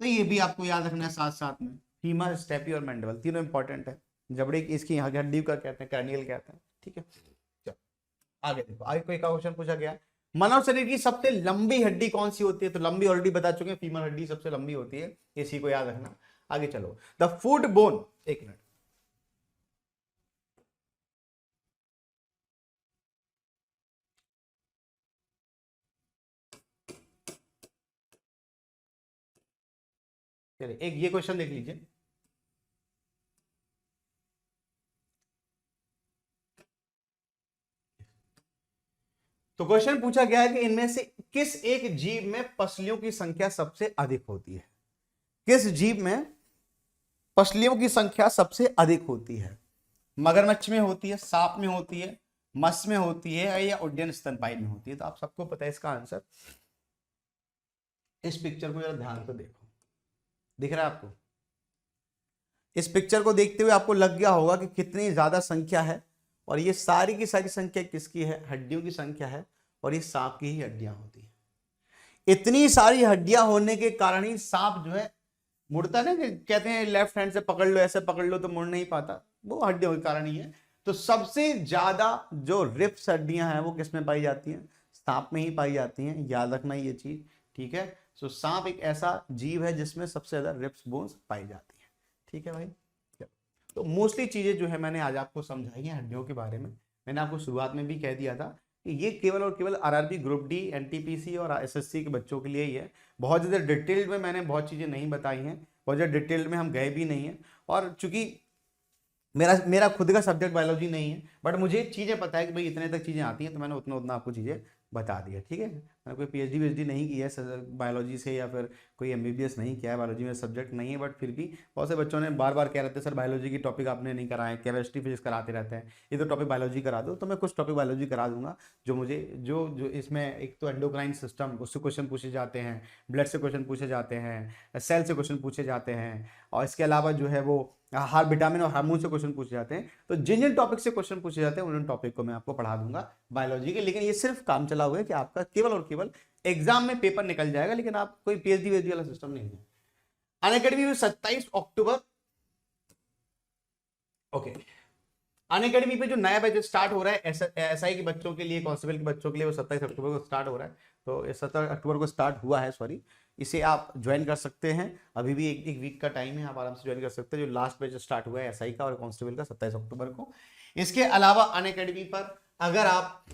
तो ये भी आपको याद रखना है साथ साथ में। फीमर, स्टेपी और मैंडिबल तीनों इंपॉर्टेंट है। जबड़े की इसकी यहाँ की हड्डी का कहते हैं क्रैनियल कहते हैं, ठीक है। चलो आगे देखो, आगे कोई क्वेश्चन पूछा गया, मानव शरीर की सबसे लंबी हड्डी कौन सी होती है। तो लंबी ऑलरेडी बता चुके हैं, फीमर हड्डी सबसे लंबी होती है, इसी को याद रखना। आगे चलो, द फुट बोन, एक मिनट, चलिए एक ये क्वेश्चन देख लीजिए। तो क्वेश्चन पूछा गया है कि इनमें से किस एक जीव में पसलियों की संख्या सबसे अधिक होती है? किस जीव में पसलियों की संख्या सबसे अधिक होती है? मगरमच्छ में होती है, सांप में होती है, मत्स्य में होती है, या उड्डयन स्तनपायी में होती है? तो आप सबको पता है इसका आंसर। इस पिक्चर को जरा ध्यान से देखो, दिख रहा है आपको? इस पिक्चर को देखते हुए आपको लग गया होगा कि कितनी ज्यादा संख्या है, और ये सारी की सारी संख्या किसकी है? हड्डियों की संख्या है, और ये सांप की ही हड्डियां होती है। इतनी सारी हड्डियां होने के कारण ही सांप जो है मुड़ता है ना, कि कहते हैं लेफ्ट हैंड से पकड़ लो, ऐसे पकड़ लो तो मुड़ नहीं पाता, वो हड्डियों के कारण ही है। तो सबसे ज्यादा जो रिप्स हड्डियां हैं वो किस में पाई जाती हैं? सांप में ही पाई जाती हैं, याद रखना ये चीज, ठीक है। सो सांप एक ऐसा जीव है जिसमें सबसे ज्यादा रिप्स बोन्स पाई जाती है, ठीक है भाई। तो मोस्टली चीजें जो है मैंने आज आपको समझाई हैं हड्डियों के बारे में। मैंने आपको शुरुआत में भी कह दिया था कि ये केवल और केवल आरआरबी ग्रुप डी, एनटीपीसी और एसएससी के बच्चों के लिए ही है। बहुत ज़्यादा डिटेल्ड में मैंने बहुत चीज़ें नहीं बताई हैं, बहुत ज़्यादा डिटेल्ड में हम गए भी नहीं हैं, और चूंकि मेरा खुद का सब्जेक्ट बायोलॉजी नहीं है, बट मुझे चीज़ें पता है कि भाई इतने तक चीज़ें आती हैं, तो मैंने उतना उतना आपको चीज़ें बता दिया, ठीक है। मैंने कोई पीएचडी नहीं की है बायोलॉजी से, या फिर कोई एमबीबीएस नहीं किया है, बायोलॉजी में सब्जेक्ट नहीं है, बट फिर भी बहुत से बच्चों ने बार बार कह रहे थे सर बायोलॉजी की टॉपिक आपने नहीं कराए, केमिस्ट्री फिजिक्स कराते रहते हैं, ये तो टॉपिक बायोलॉजी करा दो। तो मैं कुछ टॉपिक बायोलॉजी करा दूंगा, जो मुझे जो जो इसमें एक तो एंडोक्राइन सिस्टम, उससे क्वेश्चन पूछे जाते हैं, ब्लड से क्वेश्चन पूछे जाते हैं, सेल से क्वेश्चन पूछे जाते हैं, और इसके अलावा जो है वो हर विटामिन और हार्मोन से क्वेश्चन पूछे जाते हैं। तो जिन जिन टॉपिक से क्वेश्चन पूछे जाते हैं उन टॉपिक को मैं आपको पढ़ा दूंगा बायोलॉजी के। लेकिन ये सिर्फ काम चला हुआ है कि आपका केवल और केवल एग्जाम में पेपर निकल जाएगा, लेकिन आप कोई पीएचडी वाला सिस्टम नहीं है। अनअकैडमी में 27 अक्टूबर, ओके, अनअकैडमी पे जो नया बैच स्टार्ट हो रहा है एसआई के बच्चों के लिए, कांस्टेबल के बच्चों के लिए, वो 27 अक्टूबर को स्टार्ट हो रहा है। तो 17 अक्टूबर को स्टार्ट हुआ है, सॉरी। इसे आप ज्वाइन कर सकते हैं, अभी भी एक वीक का टाइम है, आप आराम से ज्वाइन कर सकते हैं। जो लास्ट बैच स्टार्ट हुआ है एसआई का और कांस्टेबल का 27 अक्टूबर को। इसके अलावा अनअकैडमी पर अगर आप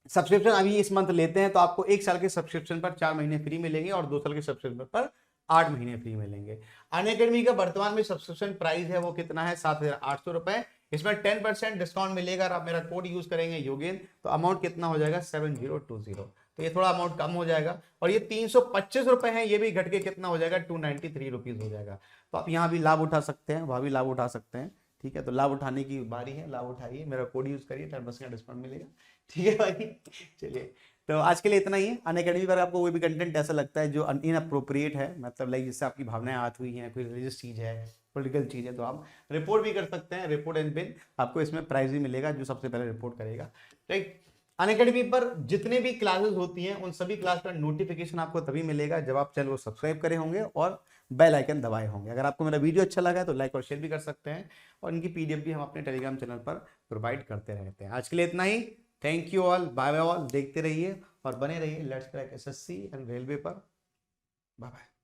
सब्सक्रिप्शन अभी इस मंथ लेते हैं तो आपको 1 साल के सब्सक्रिप्शन पर 4 महीने फ्री मिलेंगे, और 2 साल के सब्सक्रिप्शन पर 8 महीने फ्री मिलेंगे। अनअकैडमी का वर्तमान में सब्सक्रिप्शन प्राइस है वो कितना है? 7,800 रुपए। इसमें 10% डिस्काउंट मिलेगा, और आप मेरा कोड यूज करेंगे योगेन, तो अमाउंट कितना हो जाएगा? 7020। तो ये थोड़ा अमाउंट कम हो जाएगा, और ये 325 रुपए है, ये भी घट के कितना हो जाएगा? 293 रुपीज हो जाएगा। तो आप यहाँ भी लाभ उठा सकते हैं, वहां भी लाभ उठा सकते हैं, ठीक है। तो लाभ उठाने की बारी है, लाभ उठाइए, मेरा कोड यूज करिए, 10% डिस्काउंट मिलेगा, ठीक है भाई। चलिए, तो आज के लिए इतना ही है। अनअकैडमी पर आपको कोई भी कंटेंट ऐसा लगता है जो इनअप्रोप्रिएट है, मतलब लाइक जिससे आपकी भावनाएं आहत हुई हैं, कोई रिलीजियस चीज है, पॉलिटिकल चीज है, तो आप रिपोर्ट भी कर सकते हैं। रिपोर्ट एंड बिल, आपको इसमें प्राइज भी मिलेगा जो सबसे पहले रिपोर्ट करेगा, राइट। अनअकैडमी पर जितने भी क्लासेस होती हैं उन सभी क्लास का नोटिफिकेशन आपको तभी मिलेगा जब आप चैनल को सब्सक्राइब करे होंगे और बेल आइकन दबाए होंगे। अगर आपको मेरा वीडियो अच्छा लगा है तो लाइक और शेयर भी कर सकते हैं, और इनकी पीडीएफ भी हम अपने टेलीग्राम चैनल पर प्रोवाइड करते रहते हैं। आज के लिए इतना ही। Thank you all, bye bye all. देखते रहिए और बने रहिए let's crack SSC and railway पर। Bye bye.